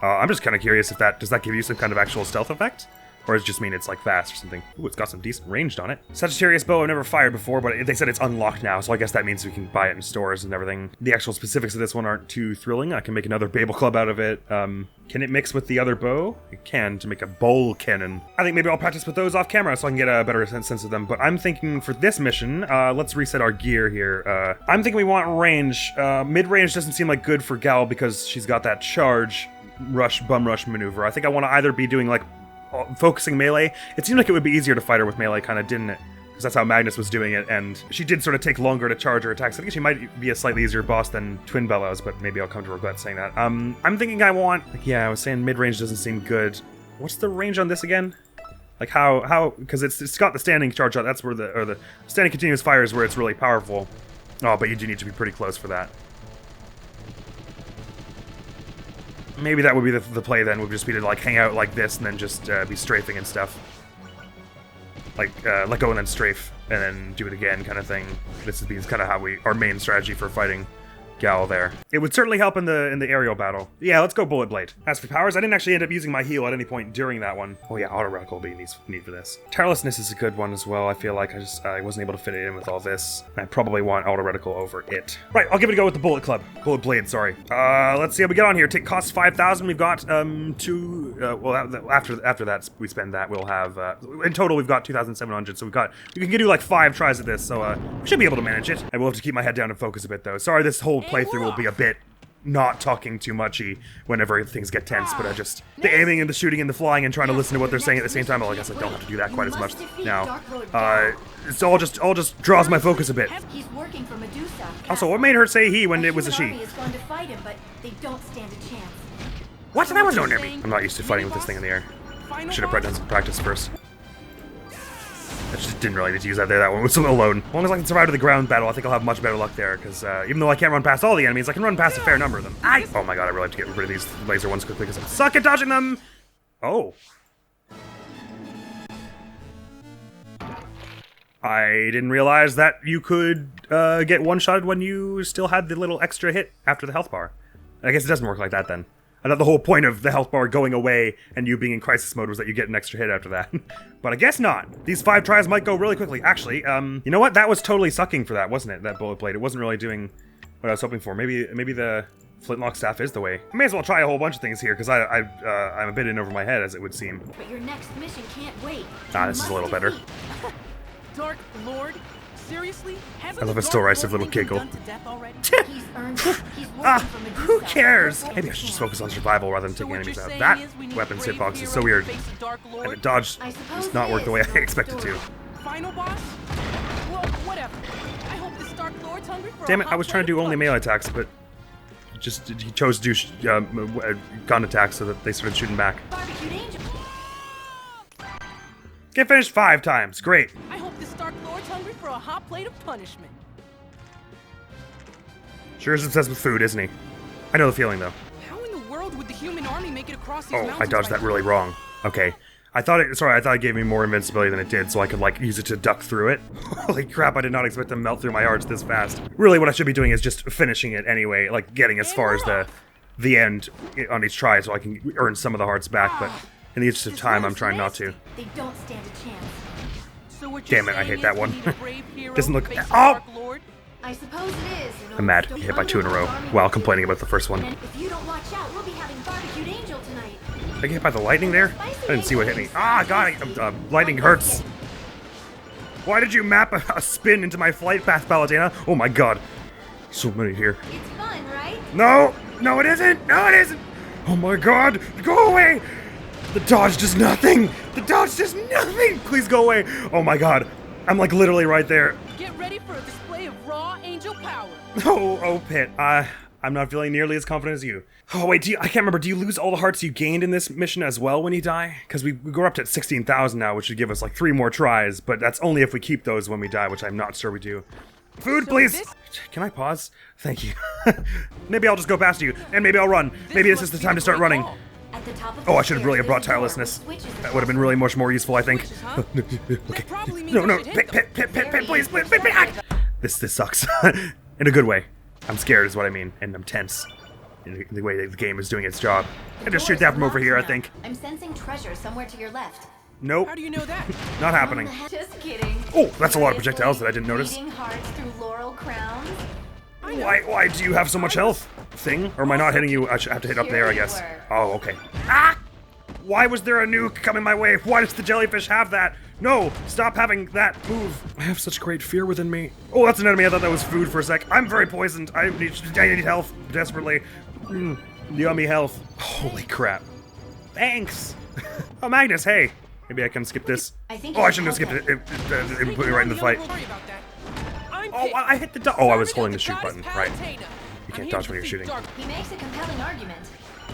I'm just kind of curious if does that give you some kind of actual stealth effect? Or does it just mean it's like fast or something? Ooh, it's got some decent ranged on it. Sagittarius bow I've never fired before, but they said it's unlocked now, so I guess that means we can buy it in stores and everything. The actual specifics of this one aren't too thrilling. I can make another Babel Club out of it. Can it mix with the other bow? It can, to make a bowl cannon. I think maybe I'll practice with those off camera so I can get a better sense of them. But I'm thinking for this mission, let's reset our gear here. I'm thinking we want range. Mid-range doesn't seem like good for Gal because she's got that charge, bum rush maneuver. I think I want to either be doing like focusing melee. It seemed like it would be easier to fight her with melee, kind of, didn't it? Because that's how Magnus was doing it, and she did sort of take longer to charge her attacks. I think she might be a slightly easier boss than Twin Bellows, but maybe I'll come to regret saying that. I'm thinking I want... Yeah, I was saying mid-range doesn't seem good. What's the range on this again? Like how... Because it's got the standing charge shot, that's where the standing continuous fire is where it's really powerful. Oh, but you do need to be pretty close for that. Maybe that would be the play then, would just be to like hang out like this and then just be strafing and stuff. Like, let go and then strafe, and then do it again kind of thing. This is kind of how our main strategy for fighting Gal there. It would certainly help in the aerial battle. Yeah, let's go Bullet Blade. As for powers, I didn't actually end up using my heal at any point during that one. Oh yeah, Auto Reticle will be need for this. Tirelessness is a good one as well. I feel like I wasn't able to fit it in with all this. I probably want Auto Reticle over it. Right, I'll give it a go with the Bullet Blade, sorry. Let's see how we get on here. Costs 5,000. We've got well, after that we spend that, we'll have in total we've got 2,700. So we can do like 5 tries at this. So we should be able to manage it. I will have to keep my head down and focus a bit though. Sorry, this whole playthrough will be a bit not talking too muchy whenever things get tense, but the aiming and the shooting and the flying and trying to listen to what they're saying at the same time, well, I guess I don't have to do that quite as much now. It's all just draws my focus a bit. He's working for Medusa. Also, what made her say he when it was a she? Is going to fight him, but they don't stand a chance. What? That was no near me. I'm not used to fighting with this thing in the air. Should have done some practice first. I just didn't really need to use that there. That one was alone. As long as I can survive to the ground battle, I think I'll have much better luck there, because even though I can't run past all the enemies, I can run past a fair number of them. Oh my god, I really have to get rid of these laser ones quickly, because I suck at dodging them! Oh. I didn't realize that you could get one-shotted when you still had the little extra hit after the health bar. I guess it doesn't work like that then. I thought the whole point of the health bar going away and you being in crisis mode was that you get an extra hit after that. But I guess not. These 5 tries might go really quickly. Actually, you know what? That was totally sucking for that, wasn't it? That Bullet Blade. It wasn't really doing what I was hoping for. Maybe the flintlock staff is the way. I may as well try a whole bunch of things here, because I'm a bit in over my head, as it would seem. But your next mission can't wait. This is a little better. Dark Lord? Seriously? I love a still derisive little giggle. He's earned it. He's working for Medusa. Who cares? Maybe I should just focus on survival rather than taking enemies out. That weapon's hitbox is so weird. And the dodge does not work the way I expected to. Final boss? Well, whatever. I hope this Dark Lord's hungry for Damn it, I was trying to do only melee attacks, but he chose to do gun attacks so that they started shooting back. Barbecued Angel. Get finished 5 times. Great. I hope this Dark Lord's hungry for a hot plate of punishment. Sure is obsessed with food, isn't he? I know the feeling, though. How in the world would the human army make it across these mountains? Oh, I dodged that really wrong. Okay. I thought it gave me more invincibility than it did, so I could, like, use it to duck through it. Holy crap, I did not expect to melt through my hearts this fast. Really, what I should be doing is just finishing it anyway, like, getting as far as the end on each try so I can earn some of the hearts back, but in the interest of time, I'm trying not to. They don't stand a chance. So what Damn it, I hate that one. Doesn't look... Oh! I suppose it is. I'm mad. Hit by 2 in a row while complaining about the first one. And if you don't watch out, we'll be having barbecued angel tonight. Did I get hit by the lightning there? I didn't see what hit me. God, lightning hurts. Why did you map a spin into my flight path, Paladina? Oh my god. So many here. It's fun, right? No! No, it isn't! No, it isn't! Oh my god! Go away! The dodge does nothing! The dodge does nothing! Please go away! Oh my god. I'm like literally right there. Get ready for a display of raw angel power. Oh, Pit. I'm not feeling nearly as confident as you. Oh, wait, I can't remember. Do you lose all the hearts you gained in this mission as well when you die? Because we go up to 16,000 now, which would give us like 3 more tries, but that's only if we keep those when we die, which I'm not sure we do. Food, So please! this- Can I pause? Thank you. Maybe I'll just go past you, and maybe I'll run. Maybe this is the time to start running. At the top of Oh, the I should have really stairs, brought there's a door with tirelessness. switches That would have been really much more useful, I think. Switches, huh? Okay. That probably means No, I should hit them. Pit, please, Pit. This sucks. In a good way. I'm scared is what I mean, and I'm tense. in the way that the game is doing its job. I just shoot that from over here, I think. I'm sensing treasure somewhere to your left. Nope, How do you know that? not happening. Just kidding. Oh, that's a lot of projectiles that I didn't notice. Beating hearts through laurel crowns. Why do you have so much health? Thing? Or am I not hitting you? I should have to hit up there, I guess. Oh, okay. Ah! Why was there a nuke coming my way? Why does the jellyfish have that? No! Stop having that move. I have such great fear within me. Oh, that's an enemy. I thought that was food for a sec. I'm very poisoned. I need health desperately. Yummy health. Holy crap. Thanks. Oh, Magnus, hey. Maybe I can skip this. I think Oh, I shouldn't have skipped it. It put me right in the fight. Don't worry about that. I'm Oh, Pit. I hit the Oh, I was holding the shoot Goddess button. Right. Palutena. You I'm can't here dodge to when you're defeat shooting. Dark. He makes a compelling argument.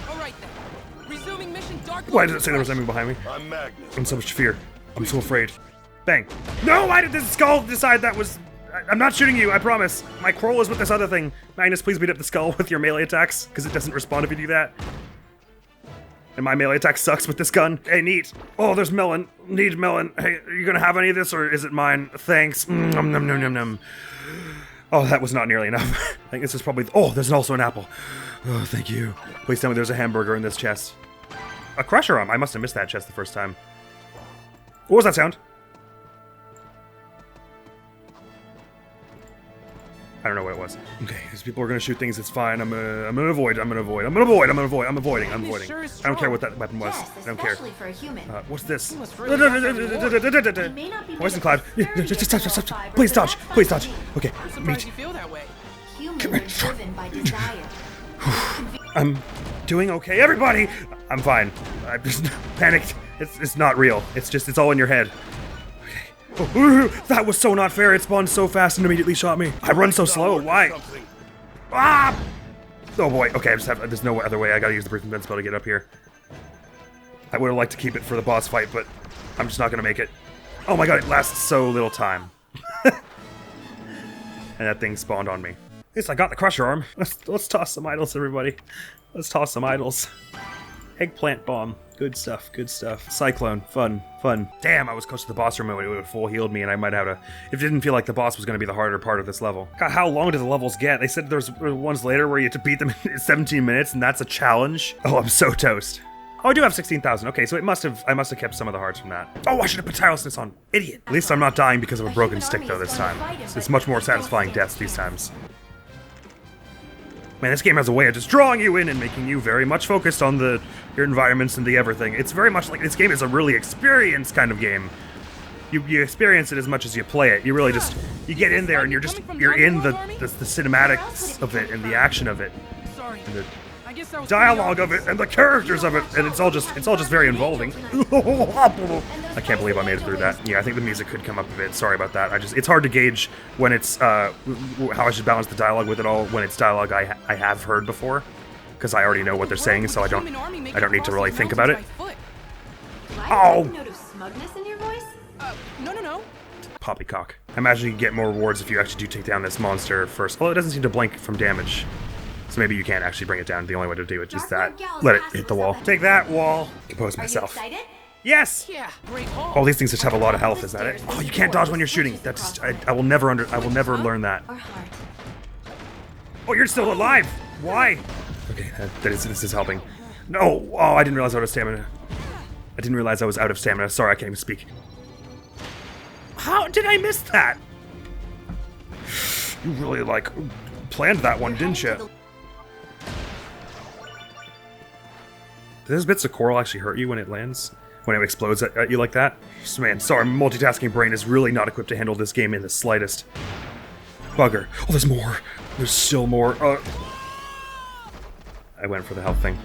All right then. Resuming mission Dark. Why Lord did it say there was Refresh. enemy behind me? I'm Magnus. I'm so much fear. I'm so afraid. Bang. No, why did this skull decide that was... I'm not shooting you, I promise. My quarrel is with this other thing. Magnus, please beat up the skull with your melee attacks, because it doesn't respond if you do that. And my melee attack sucks with this gun. Hey, neat. Oh, there's melon. Need melon. Hey, are you gonna have any of this, or is it mine? Thanks. Nom nom nom nom nom. Oh, that was not nearly enough. I think this is probably... Oh, there's also an apple. Oh, thank you. Please tell me there's a hamburger in this chest. A crusher arm. I must have missed that chest the first time. What was that sound? I don't know what it was. Okay, these people are gonna shoot things. It's fine. I'm gonna avoid. I'm avoiding. I'm avoiding. Sure is I don't care strong. what that weapon was. Yes, I don't care. especially for a human. What's this? must really have that He may not be Poison made cloud. of very Just stop. difficult fiber, Please but dodge. that's Please fine dodge. for me. Okay, I'm surprised meat. you feel that way. Humans are driven by desire. I'm doing okay. Everybody! I'm fine. I'm just panicked. It's not real. It's all in your head. Okay. Oh, that was so not fair. It spawned so fast and immediately shot me. I run so slow. Why? Something. Ah! Oh boy. Okay, there's no other way. I gotta use the brief defense spell to get up here. I would have liked to keep it for the boss fight, but I'm just not gonna make it. Oh my god, it lasts so little time. And that thing spawned on me. At least I got the crusher arm. Let's toss some idols, everybody. Let's toss some idols. Eggplant bomb. Good stuff, good stuff. Cyclone. Fun. Damn, I was close to the boss room. It would have full healed me, and I might have to... If it didn't feel like the boss was going to be the harder part of this level. God, how long do the levels get? They said there's ones later where you have to beat them in 17 minutes, and that's a challenge. Oh, I'm so toast. Oh, I do have 16,000. Okay, so I must have kept some of the hearts from that. Oh, I should have put tirelessness on. Idiot. At least I'm not dying because of a broken stick, though, this time. It's much more satisfying deaths these times. Man, this game has a way of just drawing you in and making you very much focused on your environments and the everything. It's very much like this game is a really experience kind of game. You experience it as much as you play it. You really just you get in there and you're in the cinematics of it and the action of it, Sorry. and the I guess I was dialogue of it and the characters of it, and it's all just very involving. I can't believe I made it through that. Yeah, I think the music could come up a bit. Sorry about that. It's hard to gauge when it's how I should balance the dialogue with it all when it's dialogue I have heard before, because I already know what they're saying, so I don't need to really think about it. Oh! Note of smugness in your voice? No. Poppycock. I imagine you can get more rewards if you actually do take down this monster first. Although it doesn't seem to blink from damage. So maybe you can't actually bring it down. The only way to do it is that. Let it hit the wall. Take that, wall. Compose Are you myself. excited? Yes! Yeah, great haul. All these things just have a lot of health, is that it? Oh, you can't dodge when you're shooting. That's I will never learn that. Or heart? Oh, you're still alive! Why? Okay, this is helping. No! Oh, I didn't realize I was out of stamina. I didn't realize I was out of stamina. Sorry, I can't even speak. How did I miss that? You really, planned that one, didn't you? Do those bits of coral actually hurt you when it lands? When it explodes at you like that? Man, sorry, my multitasking brain is really not equipped to handle this game in the slightest. Bugger. Oh, there's more. There's still more. I went for the health thing.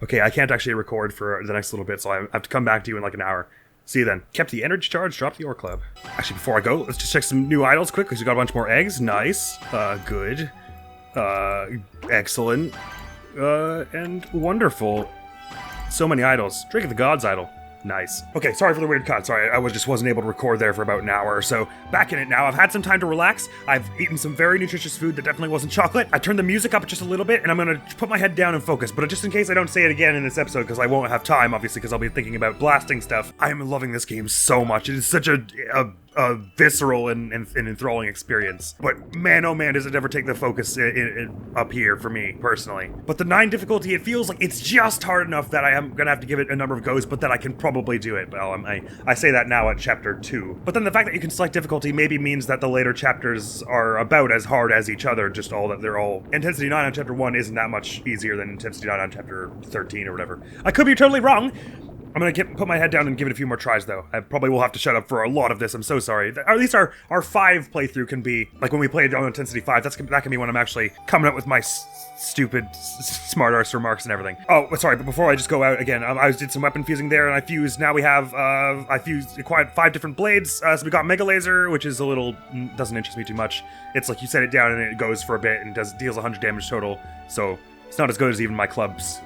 Okay, I can't actually record for the next little bit, so I have to come back to you in like an hour. See you then. Kept the energy charge, dropped the ore club. Actually, before I go, let's just check some new idols quick, because we got a bunch more eggs. Nice. Good. Excellent. And wonderful. So many idols. Drink of the Gods idol. Nice. Okay, sorry for the weird cut. Sorry, I just wasn't able to record there for about an hour or so. Back in it now. I've had some time to relax. I've eaten some very nutritious food that definitely wasn't chocolate. I turned the music up just a little bit, and I'm gonna put my head down and focus. But just in case I don't say it again in this episode, because I won't have time, obviously, because I'll be thinking about blasting stuff. I am loving this game so much. It is such a visceral and enthralling experience. But man, oh man, does it ever take the focus up here for me, personally. But the 9 difficulty, it feels like it's just hard enough that I am gonna have to give it a number of goes, but that I can probably do it. Well, I say that now at chapter 2. But then the fact that you can select difficulty maybe means that the later chapters are about as hard as each other, just all that they're all... Intensity 9 on chapter 1 isn't that much easier than Intensity 9 on chapter 13 or whatever. I could be totally wrong. I'm gonna put my head down and give it a few more tries, though. I probably will have to shut up for a lot of this. I'm so sorry. Or at least our 5 playthrough can be, like when we played on Intensity 5, that can be when I'm actually coming up with my stupid smart arse remarks and everything. Oh, sorry, but before I just go out again, I did some weapon fusing there, and I fused, now we have, acquired 5 different blades. So we got Mega Laser, which is a little, doesn't interest me too much. It's like you set it deals for a bit and deals 100 damage total, so... It's not as good as even my club's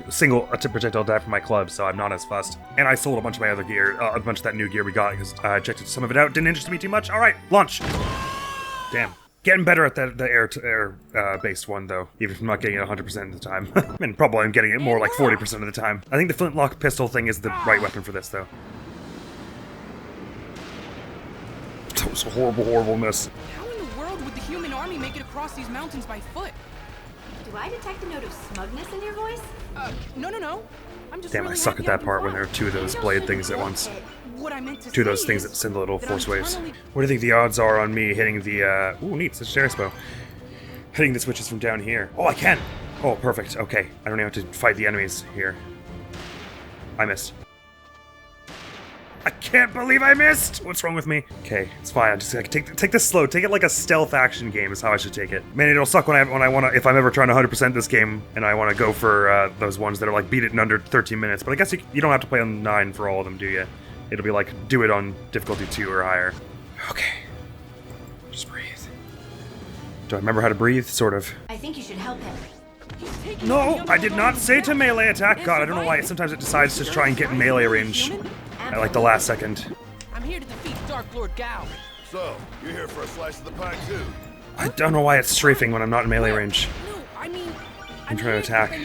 single projectile die from my club, so I'm not as fussed. And I sold a bunch of my other gear, a bunch of that new gear we got, because I checked some of it out. Didn't interest me too much. All right, launch. Damn. Getting better at the air-based one, though, even if I'm not getting it 100% of the time. And probably I'm getting it more like 40% of the time. I think the flintlock pistol thing is the right weapon for this, though. That was a horrible, horrible miss. How in the world would the human army make it across these mountains by foot? Do I detect a note of smugness in your voice? No. I'm just Damn, really I suck happy at that having part when fun. there are 2 of those blade things at once. What I meant to 2 of those say things is that send the little that force I'm waves. eternally- What do you think the odds are on me hitting the, ooh, neat, such an airspell. Hitting the switches from down here. Oh, I can! Oh, perfect, okay. I don't even have to fight the enemies here. I missed. I can't believe I missed! What's wrong with me? Okay, it's fine. I'm just gonna take this slow. Take it like a stealth action game is how I should take it. Man, it'll suck when I wanna, if I'm ever trying to 100% this game and I wanna go for those ones that are like beat it in under 13 minutes. But I guess you don't have to play on 9 for all of them, do you? It'll be like do it on difficulty 2 or higher. Okay. Just breathe. Do I remember how to breathe? Sort of. I think you should help him. He's taking No, on the I did not say to melee attack. God, I don't know why sometimes it decides to try and get in melee range at like the last second. I'm here to defeat Dark Lord Gao. So, you're here for a slice of the pie too? I don't know why it's strafing when I'm not in melee range. No, I mean... I'm trying to attack.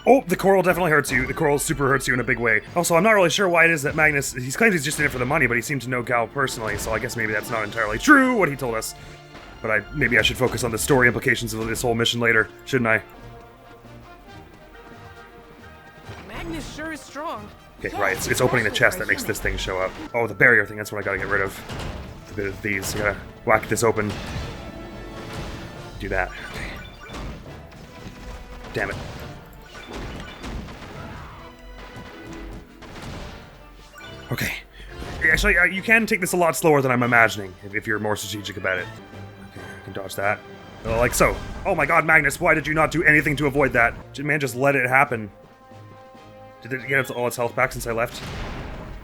Oh, the coral definitely hurts you. The coral super hurts you in a big way. Also, I'm not really sure why it is that Magnus... He claims he's just in it for the money, but he seemed to know Gao personally, so I guess maybe that's not entirely true, what he told us. But maybe I should focus on the story implications of this whole mission later, shouldn't I? Magnus sure is strong. Okay, right, it's opening the chest that makes this thing show up. Oh, the barrier thing, that's what I gotta get rid of. A bit of these, I gotta whack this open. Do that, okay. Damn it. Okay. Actually, you can take this a lot slower than I'm imagining, if you're more strategic about it. Okay, I can dodge that. Like so. Oh my god, Magnus, why did you not do anything to avoid that? Man, just let it happen. Did it get all its health back since I left?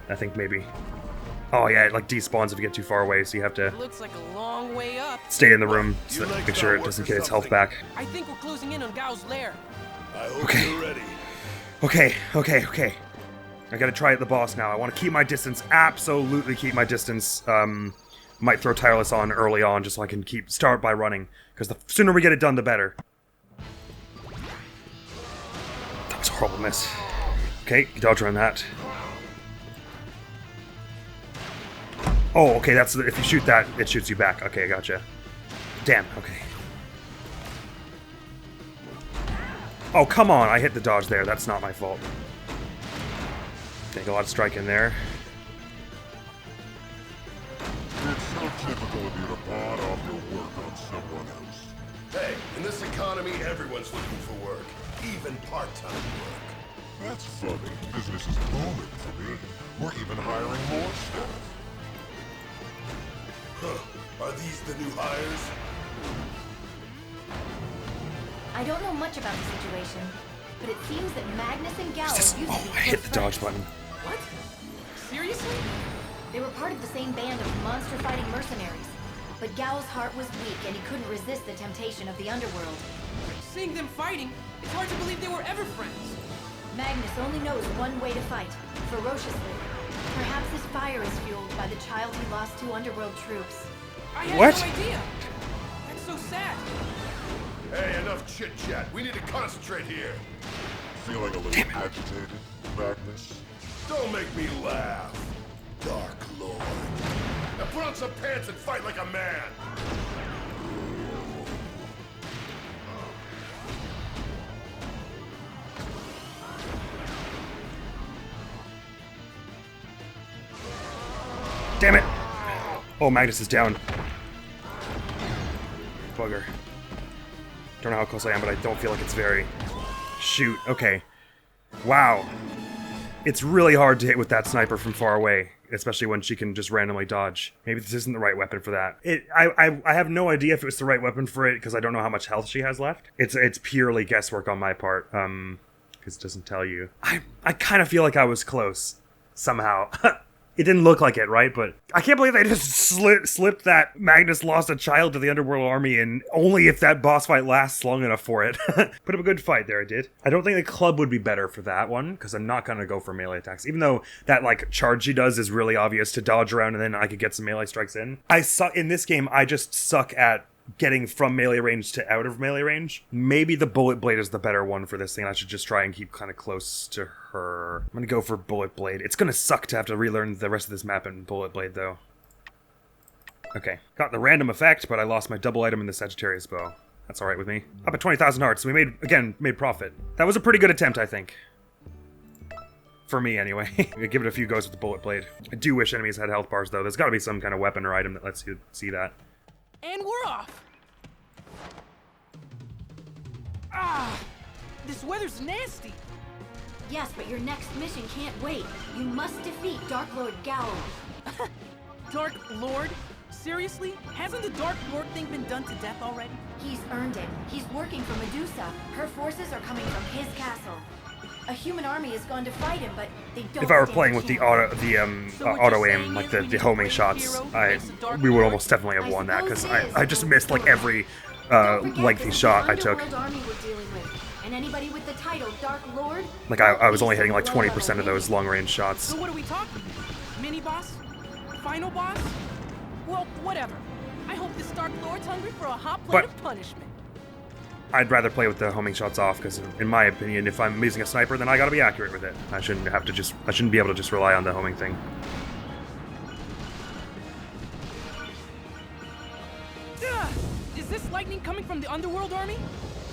I think maybe. Oh yeah, it like despawns if you get too far away, so you have to Looks like a long way up. stay in the room so make sure it doesn't get its health back. I think we're closing in on Gao's lair. I hope Okay. you're ready. Okay. I gotta try at the boss now. I want to keep my distance, absolutely keep my distance. Might throw Tireless on early on just so I can start by running, because the sooner we get it done, the better. That was a horrible miss. Okay, dodge around that. Oh, okay, that's if you shoot that, it shoots you back. Okay, I gotcha. Damn, okay. Oh, come on, I hit the dodge there. That's not my fault. Take a lot of strike in there. It's so typical of you to pawn off your work on someone else. Hey, in this economy, everyone's looking for work. Even part-time work. That's funny. Business is booming for me. We're even hiring more staff. Huh. Are these the new hires? I don't know much about the situation, but it seems that Magnus and Gao used to be Oh, I hit the close dodge friends. button. What? Seriously? They were part of the same band of monster-fighting mercenaries, but Gao's heart was weak and he couldn't resist the temptation of the underworld. Seeing them fighting, it's hard to believe they were ever friends. Magnus only knows one way to fight, ferociously. Perhaps his fire is fueled by the child he lost to underworld troops. I had What? no idea. That's so sad. Hey, enough chit-chat. We need to concentrate here. Feeling a little agitated, Magnus? Don't make me laugh. Dark Lord. Now put on some pants and fight like a man! Damn it! Oh, Magnus is down. Bugger. Don't know how close I am, but I don't feel like it's very... Shoot, okay. Wow. It's really hard to hit with that sniper from far away, especially when she can just randomly dodge. Maybe this isn't the right weapon for that. I have no idea if it was the right weapon for it, because I don't know how much health she has left. It's purely guesswork on my part, because it doesn't tell you. I kind of feel like I was close, somehow. It didn't look like it, right? But I can't believe they just slipped that Magnus lost a child to the Underworld Army, and only if that boss fight lasts long enough for it. Put up a good fight there, I did. I don't think the club would be better for that one, because I'm not going to go for melee attacks. Even though that, like, charge she does is really obvious to dodge around, and then I could get some melee strikes in. In this game, I just suck at getting from melee range to out of melee range. Maybe the bullet blade is the better one for this thing. I should just try and keep kind of close to her. I'm gonna go for bullet blade. It's gonna suck to have to relearn the rest of this map in bullet blade, though. Okay, got the random effect, but I lost my double item in the Sagittarius bow. That's alright with me. Up at 20,000 hearts, so we made profit. That was a pretty good attempt, I think. For me, anyway. I give it a few goes with the bullet blade. I do wish enemies had health bars, though. There's gotta be some kind of weapon or item that lets you see that. And we're off! Ah! This weather's nasty! Yes, but your next mission can't wait. You must defeat Dark Lord Gowl. Dark Lord? Seriously? Hasn't the Dark Lord thing been done to death already? He's earned it. He's working for Medusa. Her forces are coming from his castle. A human army has gone to fight him, but they don't. If I were playing with the auto aim, like the homing shots, we would almost definitely have won that, because I just missed like every lengthy shot I took. And anybody with the title Dark Lord? Like I was only hitting like 20% of those long range shots. So what are we talking? Mini boss? Final boss? Well, whatever. I hope this Dark Lord's hungry for a hot plate of punishment. I'd rather play with the homing shots off, because in my opinion, if I'm using a sniper, then I gotta be accurate with it. I shouldn't be able to just rely on the homing thing. Is this lightning coming from the Underworld Army?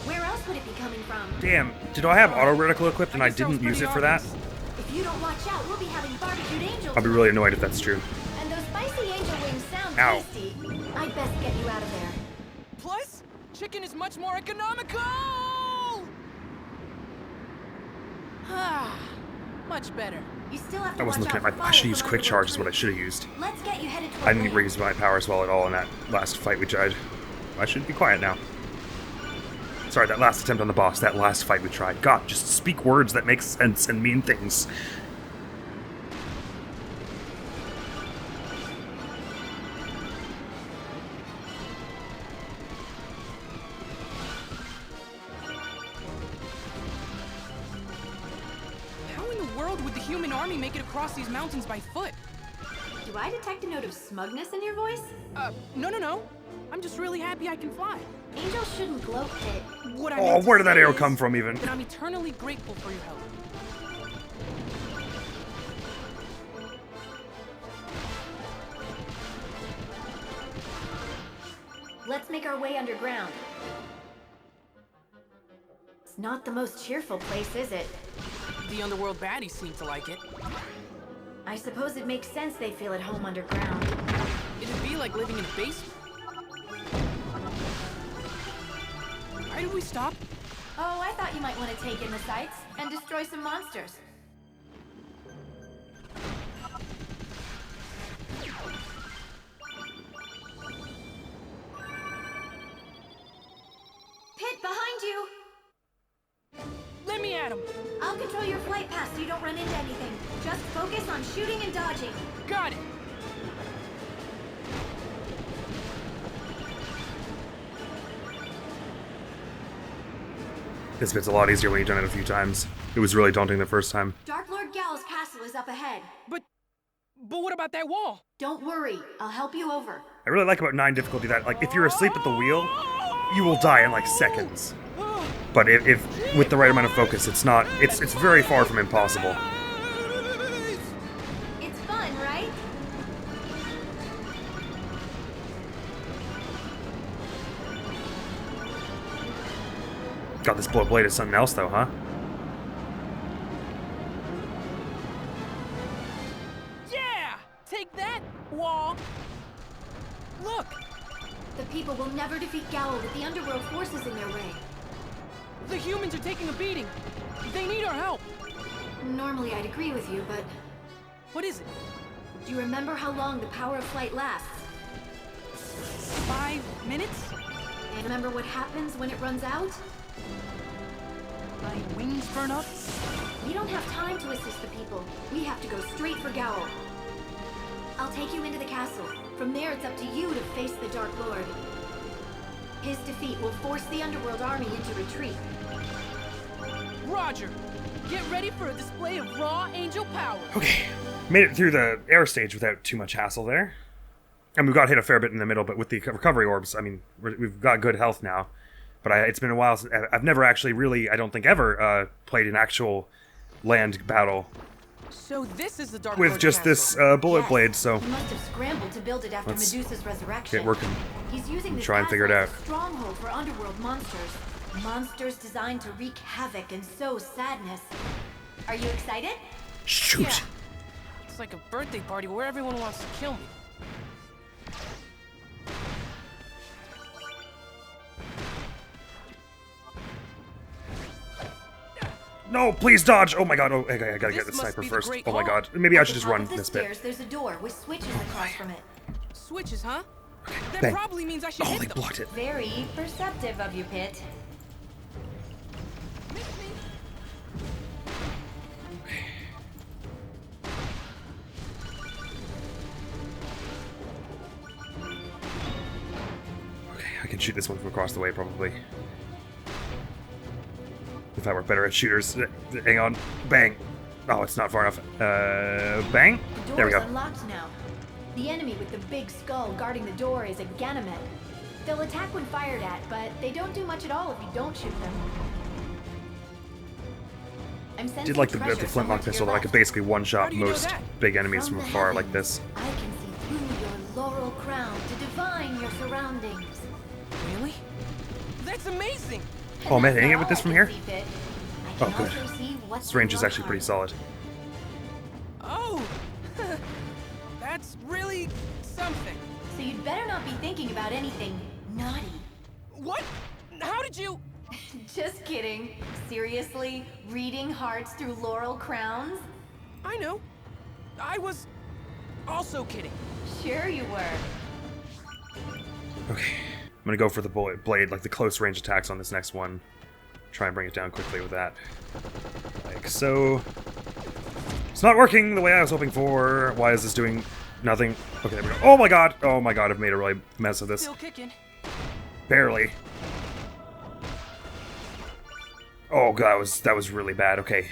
Where else would it be coming from? Damn, did I have auto reticle equipped and I didn't use it for that? If you don't watch out, we'll be having barbecued angels. I'll be really annoyed if that's true. And those spicy angel wings sound Ow. tasty. I'd best get you out of there. Plus, chicken is much more economical! Ah, much better. You still have to I wasn't watch looking out at for I should fire use from quick underworld charge is what I troops. should have used. Let's get you headed toward I didn't land. use my power spell at all in that last fight we tried. I should be quiet now. Sorry, that last attempt on the boss, that last fight we tried. God, just speak words that make sense and mean things. How in the world would the human army make it across these mountains by foot? Do I detect a note of smugness in your voice? No. I'm just really happy I can fly. Angels shouldn't gloat, Pit. What I Oh, meant to where did that say arrow is come from even? that I'm eternally grateful for your help. Let's make our way underground. It's not the most cheerful place, is it? The Underworld baddies seem to like it. I suppose it makes sense they feel at home underground. It'd be like living in a basement. Why did we stop? Oh, I thought you might want to take in the sights and destroy some monsters. Pit, behind you! Let me at him. I'll control your flight path so you don't run into anything. Just focus on shooting and dodging. Got it. This bit's a lot easier when you've done it a few times. It was really daunting the first time. Dark Lord Gal's castle is up ahead. But what about that wall? Don't worry, I'll help you over. I really like about 9 difficulty that, like, if you're asleep at the wheel, you will die in like seconds. But if with the right amount of focus, it's not. It's very far from impossible. It's fun, right? God, this blade is something else, though, huh? Yeah! Take that, wall! Look! The people will never defeat Gowl with the underworld forces in their way. The humans are taking a beating. They need our help. Normally I'd agree with you, but What is it? do you remember how long the power of flight lasts? 5 minutes? And remember what happens when it runs out? My wings burn up? We don't have time to assist the people. We have to go straight for Gowl. I'll take you into the castle. From there, it's up to you to face the Dark Lord. His defeat will force the Underworld army into retreat. Roger! Get ready for a display of raw angel power! Okay. Made it through the air stage without too much hassle there. And we got hit a fair bit in the middle, but with the recovery orbs, I mean, we've got good health now. But it's been a while since I've never actually really, I don't think ever, played an actual land battle So this is the Dark with Lord's just this castle. bullet blade, so He must have scrambled to build it after Let's Medusa's resurrection. get working. He's using this try and figure it castle as out. a stronghold for underworld monsters. Monsters designed to wreak havoc and sow sadness. Are you excited? Shoot! Yeah. It's like a birthday party where everyone wants to kill me. No, please dodge! Oh my god, oh, I gotta get the This must sniper be the first. Great Oh my Hall. god, maybe I At should the just top run of the this stairs, bit. there's a door with switches across from it. Switches, huh? That Bang. probably means I should Oh, hit they them. blocked it. Very perceptive of you, Pit. Okay, I can shoot this one from across the way, probably. If I were better at shooters. Hang on. Bang. Oh, it's not far enough. Bang? The There we door's go. unlocked now. The enemy with the big skull guarding the door is a Ganymed. They'll attack when fired at, but they don't do much at all if you don't shoot them. I'm I sensing did like the treasure somewhere flintlock to your pistol that I left. could basically How one-shot do you know most that? big enemies From from the afar like heavens, this. I can see through your laurel crown to divine your surroundings. Really? That's amazing! Oh, am I And that's hitting it not with all this I from can here? see, Pit. I Oh, can good. also see what's This range in is your actually pretty heart. solid. Oh! That's really something. So you'd better not be thinking about anything naughty. What? How did you... Just kidding. Seriously? Reading hearts through laurel crowns? I know. I was also kidding. Sure you were. Okay. I'm gonna go for the bullet blade, like the close range attacks on this next one. Try and bring it down quickly with that. Like so. It's not working the way I was hoping for. Why is this doing nothing? Okay, there we go. Oh my god! Oh my god, I've made a really mess of this. Still kicking. Barely. Oh god, that was really bad. Okay,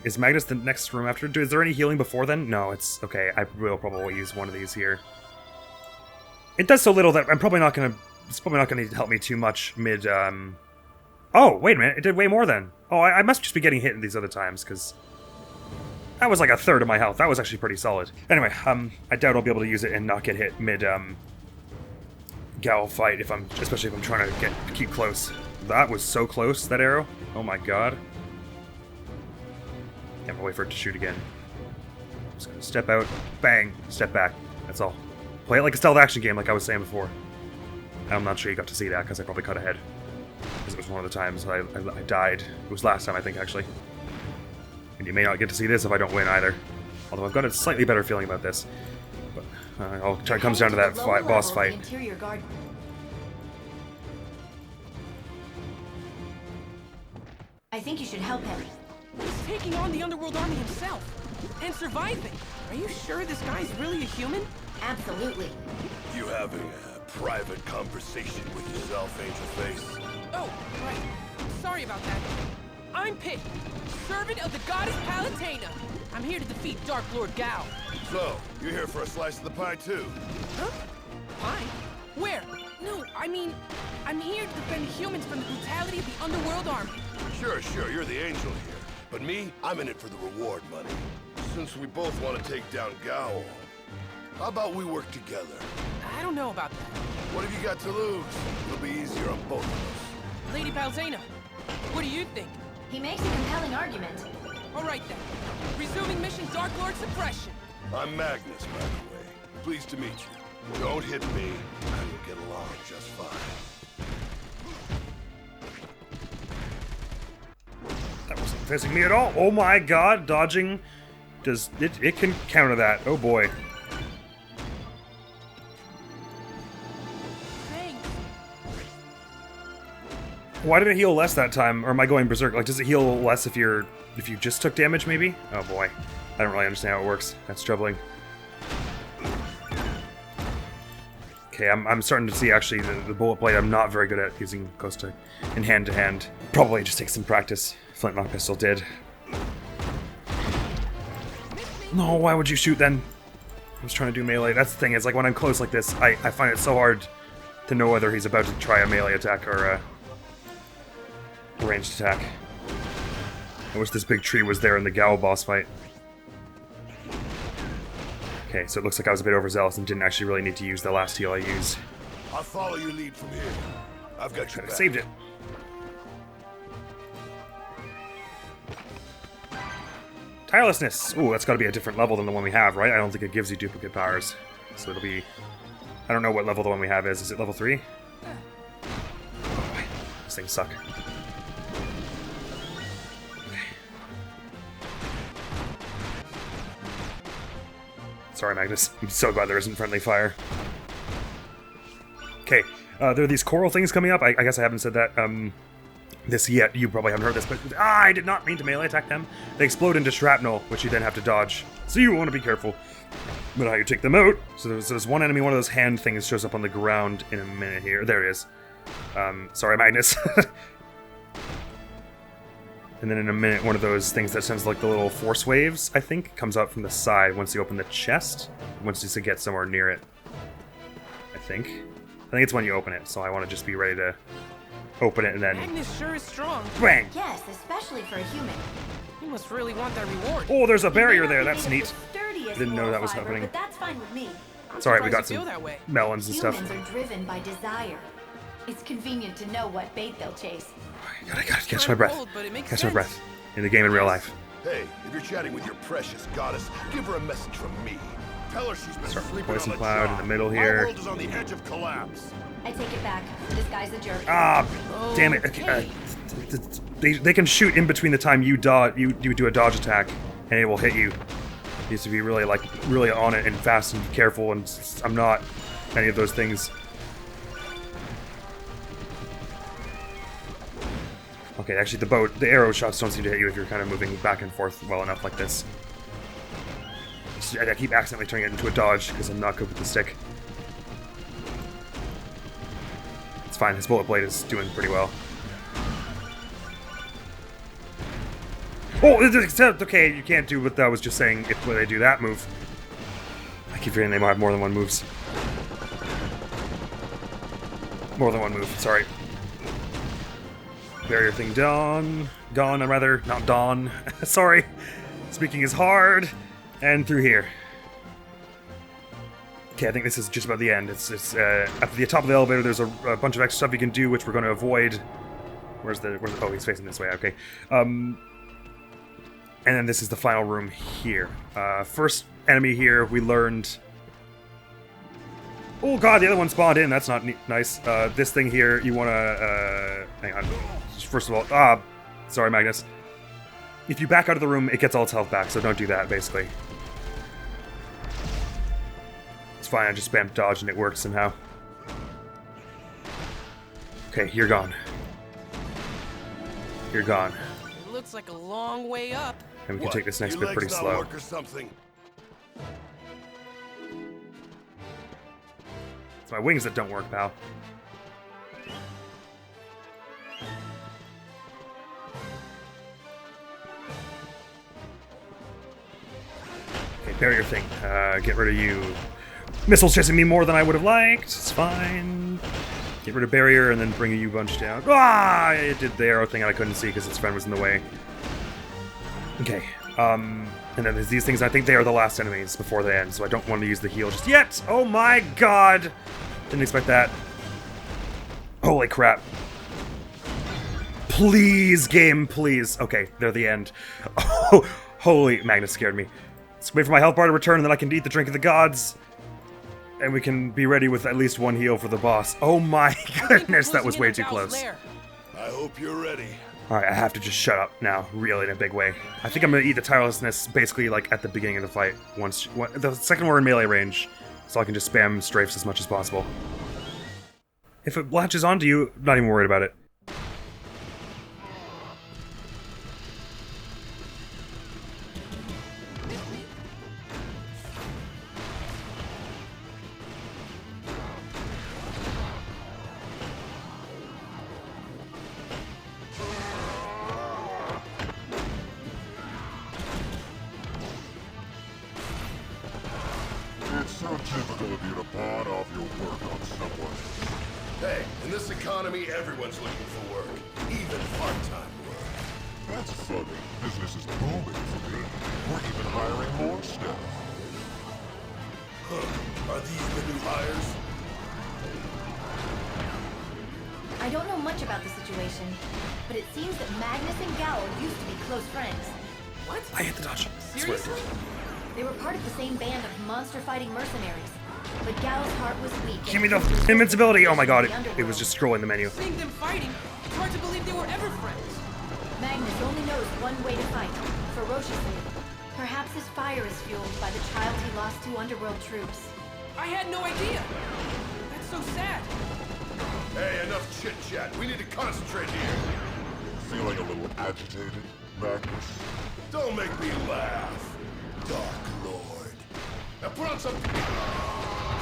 is Magnus the next room after? Is there any healing before then? No, it's okay. I will probably use one of these here. It does so little that I'm probably not gonna. It's probably not gonna help me too much mid. Oh wait a minute, it did way more then. Oh, I must just be getting hit these other times because that was like a third of my health. That was actually pretty solid. Anyway, I doubt I'll be able to use it and not get hit mid Gowl fight especially if I'm trying to keep close. That was so close, that arrow. Oh my god. Can't wait for it to shoot again. Just gonna step out, bang, step back. That's all. Play it like a stealth action game, like I was saying before. I'm not sure you got to see that because I probably cut ahead. Because it was one of the times I died. It was last time, I think, actually. And you may not get to see this if I don't win either. Although I've got a slightly better feeling about this. But I'll try. It comes down to that boss fight. Interior guard. I think you should help him. He's taking on the Underworld army himself. And surviving. Are you sure this guy's really a human? Absolutely. You having a private conversation with yourself, Angel Face? Oh, right. Sorry about that. I'm Pit, servant of the goddess Pt.2. I'm here to defeat Dark Lord Gowl. So, you're here for a slice of the pie too? Huh? Pie? Where? No, I mean, I'm here to defend humans from the brutality of the Underworld army. Sure, you're the angel here. But me, I'm in it for the reward money. Since we both want to take down Gowl, how about we work together? I don't know about that. What have you got to lose? It'll be easier on both of us. Lady Pt.2, What do you think? He makes a compelling argument. All right then. Resuming mission Dark Lord Suppression. I'm Magnus, by the way. Pleased to meet you. Don't hit me, and we'll get along just fine. That wasn't facing me at all. Oh my god, dodging. Does it can counter that. Oh boy. Thanks. Why did it heal less that time? Or am I going berserk? Like, does it heal less if you just took damage, maybe? Oh boy. I don't really understand how it works. That's troubling. Okay, I'm starting to see, actually, the bullet blade I'm not very good at using close to in hand-to-hand. Probably just takes some practice. Flintlock pistol did. No, why would you shoot then? I was trying to do melee. That's the thing, is like when I'm close like this, I find it so hard to know whether he's about to try a melee attack or a ranged attack. I wish this big tree was there in the Gao boss fight. Okay, so it looks like I was a bit overzealous and didn't actually really need to use the last heal I used. I'll follow your lead from here. I've got your I back. saved it. Tirelessness. Ooh, that's got to be a different level than the one we have, right? I don't think it gives you duplicate powers. So it'll be... I don't know what level the one we have is. Is it level 3? Oh boy. These things suck. Sorry, Magnus. I'm so glad there isn't friendly fire. Okay, there are these coral things coming up. I guess I haven't said that this yet. You probably haven't heard this, but I did not mean to melee attack them. They explode into shrapnel, which you then have to dodge. So you want to be careful about how you take them out. So there's one enemy, one of those hand things shows up on the ground in a minute here. There it is. Sorry, Magnus. And then in a minute, one of those things that sends like the little force waves, I think, comes out from the side once you open the chest. Once you get somewhere near it. I think it's when you open it, so I want to just be ready to open it and then... Magnus sure is strong. Bang! Yes, especially for a human. You must really want that reward. Oh, there's a He barrier may there, not be that's made neat. of the sturdiest Didn't know that was moral fiber, happening. But that's fine with me. I'm Sorry, we surprised got you feel some that way. melons and stuff. Humans are driven by desire. It's convenient to know what bait they'll chase. I gotta catch my breath. Bold, but it makes Catch my sense. breath. In the game in real life. Hey, if you're chatting with your precious goddess, give her a message from me. Tell her she's been Start with sleeping poison on the cloud job. in the middle My here. world is on the edge of collapse. I take it back. This guy's a jerk. Ah, damn it. Okay, they can shoot in between the time you dodge, you do a dodge attack, and it will hit you. You have to be really on it and fast and careful, and I'm not any of those things. Okay, actually the arrow shots don't seem to hit you if you're kind of moving back and forth well enough like this. I keep accidentally turning it into a dodge because I'm not good with the stick. It's fine, his bullet blade is doing pretty well. Oh, except, okay, you can't do what I was just saying when they do that move. I keep forgetting they might have more than one moves. More than one move, sorry. Barrier thing gone, rather, not dawn. Sorry, speaking is hard. And through here. Okay, I think this is just about the end. It's at the top of the elevator. There's a bunch of extra stuff you can do, which we're going to avoid. Where's oh, he's facing this way. Okay. And then this is the final room here. First enemy here, we learned. Oh god, the other one spawned in. That's not nice. This thing here, you want to hang on. First of all, sorry, Magnus. If you back out of the room, it gets all its health back, so don't do that, basically. It's fine, I just spammed dodge and it worked somehow. Okay, you're gone. You're gone. It looks like a long way up. And we can What, take this next your bit pretty legs not slow. work or something? It's my wings that don't work, pal. Okay, barrier thing. Get rid of you. Missiles chasing me more than I would have liked. It's fine. Get rid of barrier and then bring you bunch down. Ah! It did the arrow thing and I couldn't see because its friend was in the way. Okay. And then there's these things. I think they are the last enemies before they end, so I don't want to use the heal just yet. Oh my god! Didn't expect that. Holy crap. Please, game, please. Okay, they're the end. Oh, holy, Magnus scared me. Let's wait for my health bar to return, and then I can eat the drink of the gods. And we can be ready with at least one heal for the boss. Oh my goodness, that was way too close. I hope you're ready. Alright, I have to just shut up now, really, in a big way. I think I'm gonna eat the tirelessness basically like at the beginning of the fight. The second we're in melee range, so I can just spam strafes as much as possible. If it latches onto you, not even worried about it. It's so typical of you to pawn off your work on someone. Hey, in this economy, everyone's looking for work. Even part-time work. That's funny. Business is booming for me. We're even hiring more staff. Are these the new hires? I don't know much about the situation, but it seems that Magnus and Gowl used to be close friends. What? I hit the dodge. Seriously? They were part of the same band of monster-fighting mercenaries, but Gowl's heart was weak. Give me the invincibility! Oh my god, it was just scrolling the menu. Seeing them fighting, it's hard to believe they were ever friends. Magnus only knows one way to fight, ferociously. Perhaps his fire is fueled by the child he lost to underworld troops. I had no idea. That's so sad. Hey, enough chit-chat. We need to concentrate here. Feeling a little agitated, Magnus? Don't make me laugh, Dark Lord. Now put on some...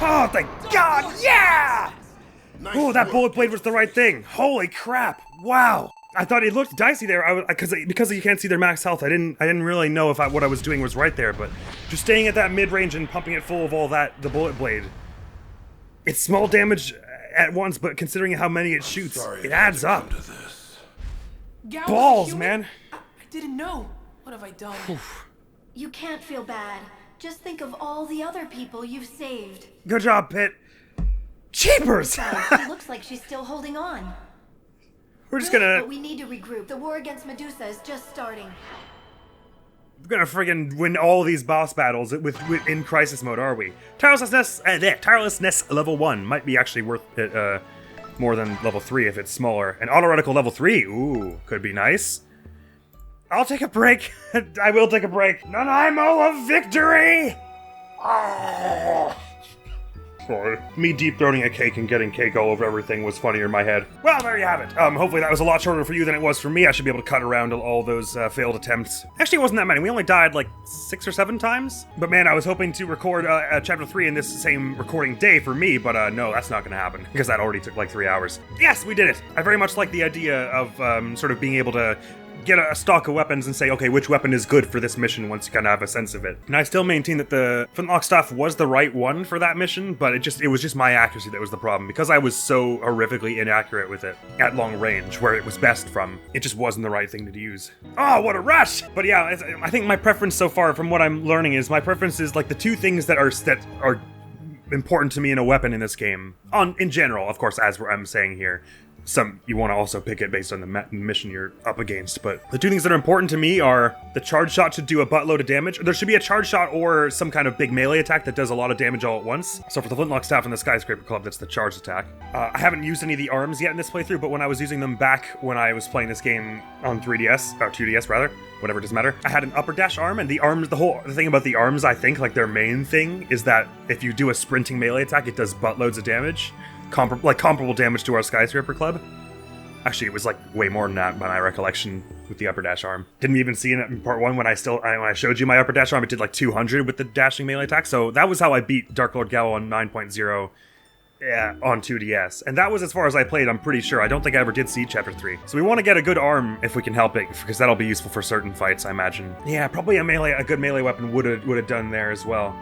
Oh, thank god! Yeah! Nice Oh, that work. bullet blade was the right thing. Holy crap! Wow! I thought it looked dicey there. Because you can't see their max health. I didn't really know if what I was doing was right there. But just staying at that mid range and pumping it full of all that, the bullet blade. It's small damage at once, but considering how many it shoots, Sorry, it adds up. to this. Gowl was a Balls, human? man. I didn't know. What have I done? You can't feel bad. Just think of all the other people you've saved. Good job, Pit. Cheapers! Besides, she looks like she's still holding on. We're just But gonna we need to regroup. The war against Medusa is just starting. friggin' win all these boss battles in crisis mode, are we? Tirelessness level 1 might be actually worth it, more than level 3 if it's smaller. And auto reticle level 3, ooh, could be nice. I'll take a break. I will take a break. Nanaimo of victory! Oh. Sorry. Me deep-throating a cake and getting cake all over everything was funnier in my head. Well, there you have it. Hopefully that was a lot shorter for you than it was for me. I should be able to cut around all those failed attempts. Actually, it wasn't that many. We only died like 6 or 7 times. But man, I was hoping to record Chapter 3 in this same recording day for me, but no, that's not gonna happen, because that already took like 3 hours. Yes, we did it! I very much like the idea of sort of being able to get a stock of weapons and say, okay, which weapon is good for this mission once you kind of have a sense of it. And I still maintain that the flintlock staff was the right one for that mission, but it was just my accuracy that was the problem. Because I was so horrifically inaccurate with it at long range, where it was best from, it just wasn't the right thing to use. Oh, what a rush! But yeah, I think my preference so far, from what I'm learning, is my preference is like the two things that are important to me in a weapon in this game. In general, of course, as I'm saying here. You want to also pick it based on the mission you're up against, but the two things that are important to me are the charge shot should do a buttload of damage. There should be a charge shot or some kind of big melee attack that does a lot of damage all at once. So for the flintlock staff and the skyscraper club, that's the charge attack. I haven't used any of the arms yet in this playthrough, but when I was using them back when I was playing this game on 3DS, or 2DS rather, whatever, it doesn't matter. I had an upper dash arm, and the arms, the thing about the arms, I think, like their main thing is that if you do a sprinting melee attack, it does buttloads of damage. Comparable damage to our skyscraper club. Actually, it was like way more than that by my recollection with the upper dash arm. Didn't even see it in part 1 when I showed you my upper dash arm, it did like 200 with the dashing melee attack. So that was how I beat Dark Lord Gowl on 9.0 on 2DS. And that was as far as I played, I'm pretty sure. I don't think I ever did see Chapter 3. So we want to get a good arm if we can help it, because that'll be useful for certain fights, I imagine. Yeah, probably a good melee weapon would have done there as well.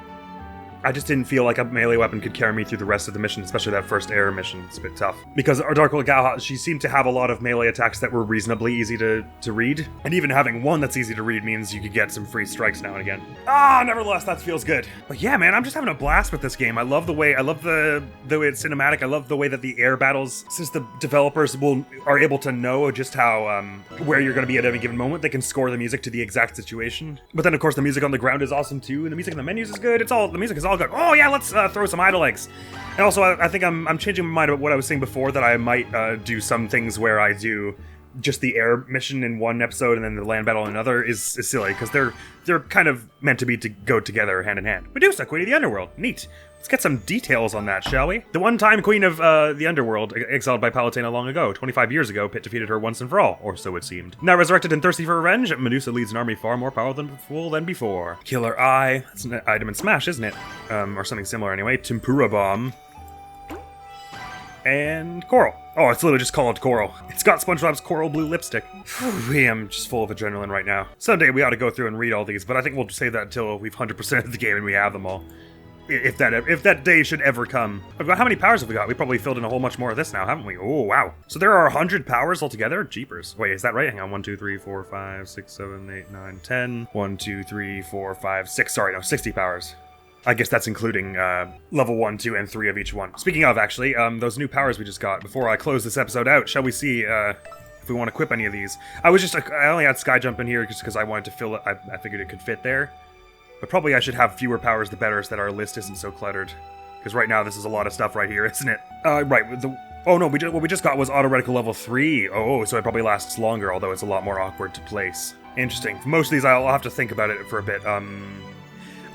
I just didn't feel like a melee weapon could carry me through the rest of the mission, especially that first air mission. It's a bit tough. Because our Dark Lord Galha, she seemed to have a lot of melee attacks that were reasonably easy to read. And even having one that's easy to read means you could get some free strikes now and again. Nevertheless, that feels good. But yeah, man, I'm just having a blast with this game. I love the way it's cinematic. I love the way that the air battles, since the developers are able to know just how, where you're going to be at any given moment, they can score the music to the exact situation. But then, of course, the music on the ground is awesome too, and the music in the menus is good. The music is all good. Oh yeah, let's throw some idle eggs. And also, I think I'm changing my mind about what I was saying before, that I might do some things where I do just the air mission in one episode and then the land battle in another is silly, because they're kind of meant to go together hand in hand. Medusa, Queen of the Underworld. Neat. Let's get some details on that, shall we? The one-time Queen of the Underworld, exiled by Palutena long ago. 25 years ago, Pit defeated her once and for all, or so it seemed. Now resurrected and thirsty for revenge, Medusa leads an army far more powerful than before. Killer Eye, that's an item in Smash, isn't it? Or something similar anyway. Tempura Bomb. And Coral. Oh, it's literally just called Coral. It's got SpongeBob's coral blue lipstick. I'm just full of adrenaline right now. Someday we ought to go through and read all these, but I think we'll save that until we've 100%ed the game and we have them all. If that day should ever come. How many powers have we got? We probably filled in a whole bunch more of this now, haven't we? Oh, wow. So there are 100 powers altogether? Jeepers. Wait, is that right? Hang on. 1, 2, 3, 4, 5, 6, 7, 8, 9, 10. 1, 2, 3, 4, 5, 6. Sorry, no, 60 powers. I guess that's including level 1, 2, and 3 of each one. Speaking of, actually, those new powers we just got, before I close this episode out, shall we see if we want to equip any of these? I only had Sky Jump in here just because I wanted to fill it. I figured it could fit there. But probably I should have fewer powers the better, so that our list isn't so cluttered. Because right now this is a lot of stuff right here, isn't it? Right. What we just got was Auto Reticle level 3. Oh, so it probably lasts longer, although it's a lot more awkward to place. Interesting. For most of these, I'll have to think about it for a bit.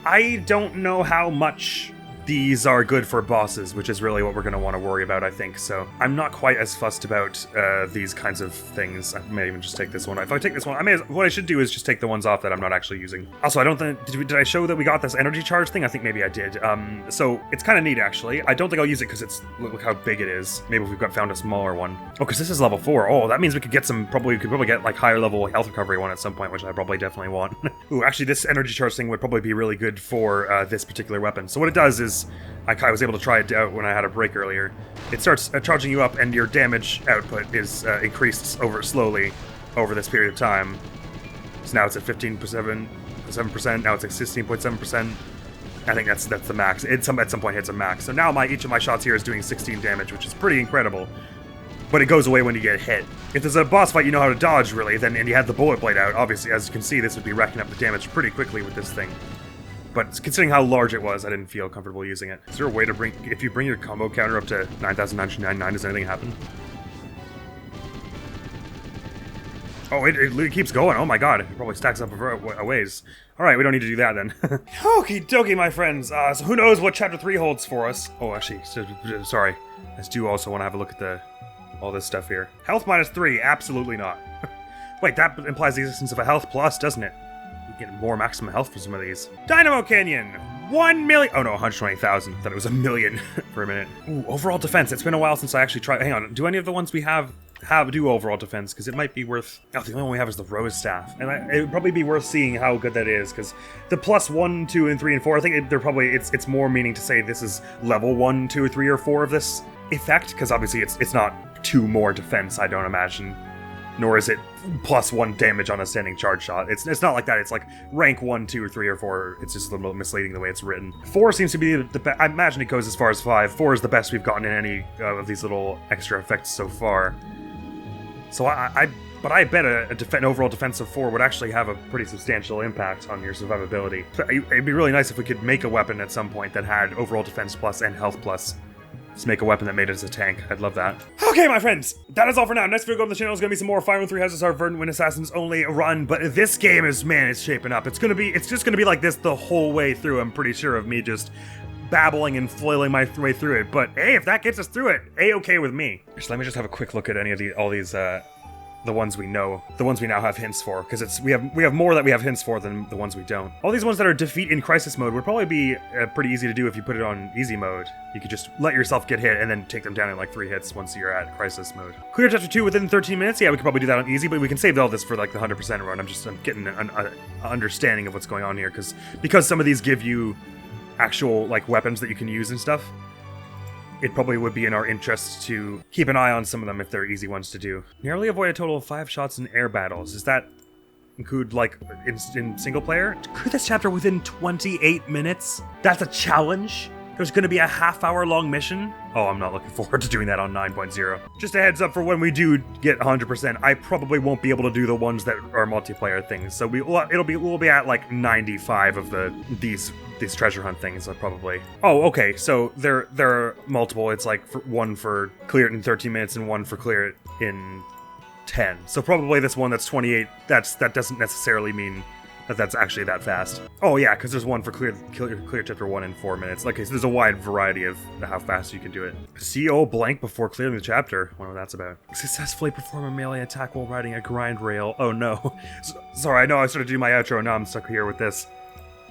I don't know how much these are good for bosses, which is really what we're going to want to worry about, I think. So I'm not quite as fussed about these kinds of things. I may even just take this one. If I take this one, what I should do is just take the ones off that I'm not actually using. Also, I don't think, did I show that we got this energy charge thing? I think maybe I did. So it's kind of neat, actually. I don't think I'll use it because look how big it is. Maybe if we've found a smaller one. Oh, because this is level 4. Oh, that means we could get we could probably get like higher level health recovery one at some point, which I probably definitely want. Ooh, actually, this energy charge thing would probably be really good for this particular weapon. So what it does is, I was able to try it out when I had a break earlier. It starts charging you up, and your damage output is increased slowly over this period of time. So now it's at 15.7%. Now it's at 16.7%. I think that's the max. At some point hits a max. So now each of my shots here is doing 16 damage, which is pretty incredible. But it goes away when you get hit. If there's a boss fight you know how to dodge, really, and you have the bullet blade out, obviously, as you can see, this would be racking up the damage pretty quickly with this thing. But considering how large it was, I didn't feel comfortable using it. Is there a way to if you bring your combo counter up to 9,999, does anything happen? Oh, it keeps going. Oh my god, it probably stacks up a ways. Alright, we don't need to do that then. Okie dokie, my friends. So who knows what Chapter 3 holds for us. Oh, actually, sorry. I do also want to have a look at all this stuff here. Health -3, absolutely not. Wait, that implies the existence of a health plus, doesn't it? Get more maximum health for some of these. Dynamo Canyon! 1 million! Oh no, 120,000. Thought it was a million for a minute. Ooh, overall defense. It's been a while since I actually tried. Hang on, do any of the ones we have do overall defense? Because it might be worth. Oh, the only one we have is the Rose Staff. And it would probably be worth seeing how good that is. Because the +1, 2, and 3, and 4, I think it's more meaning to say this is level 1, 2, 3, or 4 of this effect. Because obviously it's not 2 more defense, I don't imagine. Nor is it +1 damage on a standing charge shot. It's not like that. It's like rank 1, 2, or 3, or 4. It's just a little misleading the way it's written. 4 seems to be the best. I imagine it goes as far as 5. 4 is the best we've gotten in any of these little extra effects so far. So I bet an overall defense of 4 would actually have a pretty substantial impact on your survivability. It'd be really nice if we could make a weapon at some point that had overall defense plus and health plus. Let's make a weapon that made it as a tank. I'd love that. Okay, my friends, that is all for now. Next video on the channel is going to be some more Fire and 3 Houses Are Verdant When Assassins Only run, but this game is, man, it's shaping up. It's just going to be like this the whole way through, I'm pretty sure, of me just babbling and flailing my way through it. But hey, if that gets us through it, A-okay with me. So let me just have a quick look at all these the ones we know, the ones we now have hints for, because we have more that we have hints for than the ones we don't. All these ones that are defeat in crisis mode would probably be pretty easy to do if you put it on easy mode. You could just let yourself get hit and then take them down in like 3 hits once you're at crisis mode. Clear Chapter 2 within 13 minutes? Yeah, we could probably do that on easy, but we can save all this for like the 100% run. I'm getting an understanding of what's going on here, because some of these give you actual like weapons that you can use and stuff, it probably would be in our interest to keep an eye on some of them if they're easy ones to do. Nearly avoid a total of 5 shots in air battles. Does that include, like, in single player? Clear this chapter within 28 minutes? That's a challenge? There's gonna be a half-hour long mission? Oh, I'm not looking forward to doing that on 9.0. Just a heads up for when we do get 100%, I probably won't be able to do the ones that are multiplayer things. So we'll be at like 95 of these treasure hunt things, probably. Oh, okay, so there are multiple. It's like one for clear it in 13 minutes and one for clear it in 10. So probably this one that's 28, that doesn't necessarily mean that's actually that fast. Oh yeah, because there's one for clear chapter 1 in 4 minutes. Okay, so there's a wide variety of how fast you can do it. CO blank before clearing the chapter. I wonder what that's about. Successfully perform a melee attack while riding a grind rail. Oh no. Sorry, I know I started doing my outro, now I'm stuck here with this.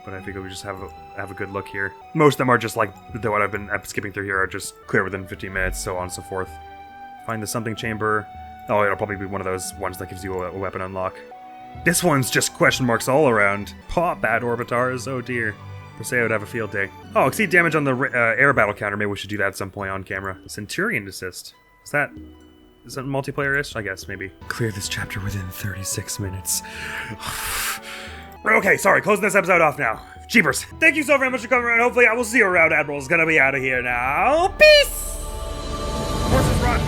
But I think we just have a good look here. Most of them are just like, what I've been skipping through here are just clear within 15 minutes, so on and so forth. Find the something chamber. Oh, it'll probably be one of those ones that gives you a weapon unlock. This one's just question marks all around. Paw bad orbitars, oh dear. Perseo would have a field day. Oh, exceed damage on the air battle counter. Maybe we should do that at some point on camera. Centurion assist. Is that multiplayer-ish? I guess, maybe. Clear this chapter within 36 minutes. Okay, sorry, closing this episode off now. Jeepers. Thank you so very much for coming around. Hopefully I will see you around. Admiral's gonna be out of here now. Peace! Horses run.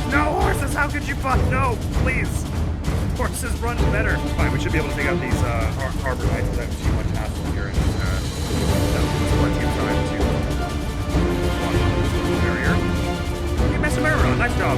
No, horses, how could you fuck? No, please. Horses run better. Fine, we should be able to take out these harbor knights without too much hassle here. And there's plenty of time to barrier. You messed around. Nice job.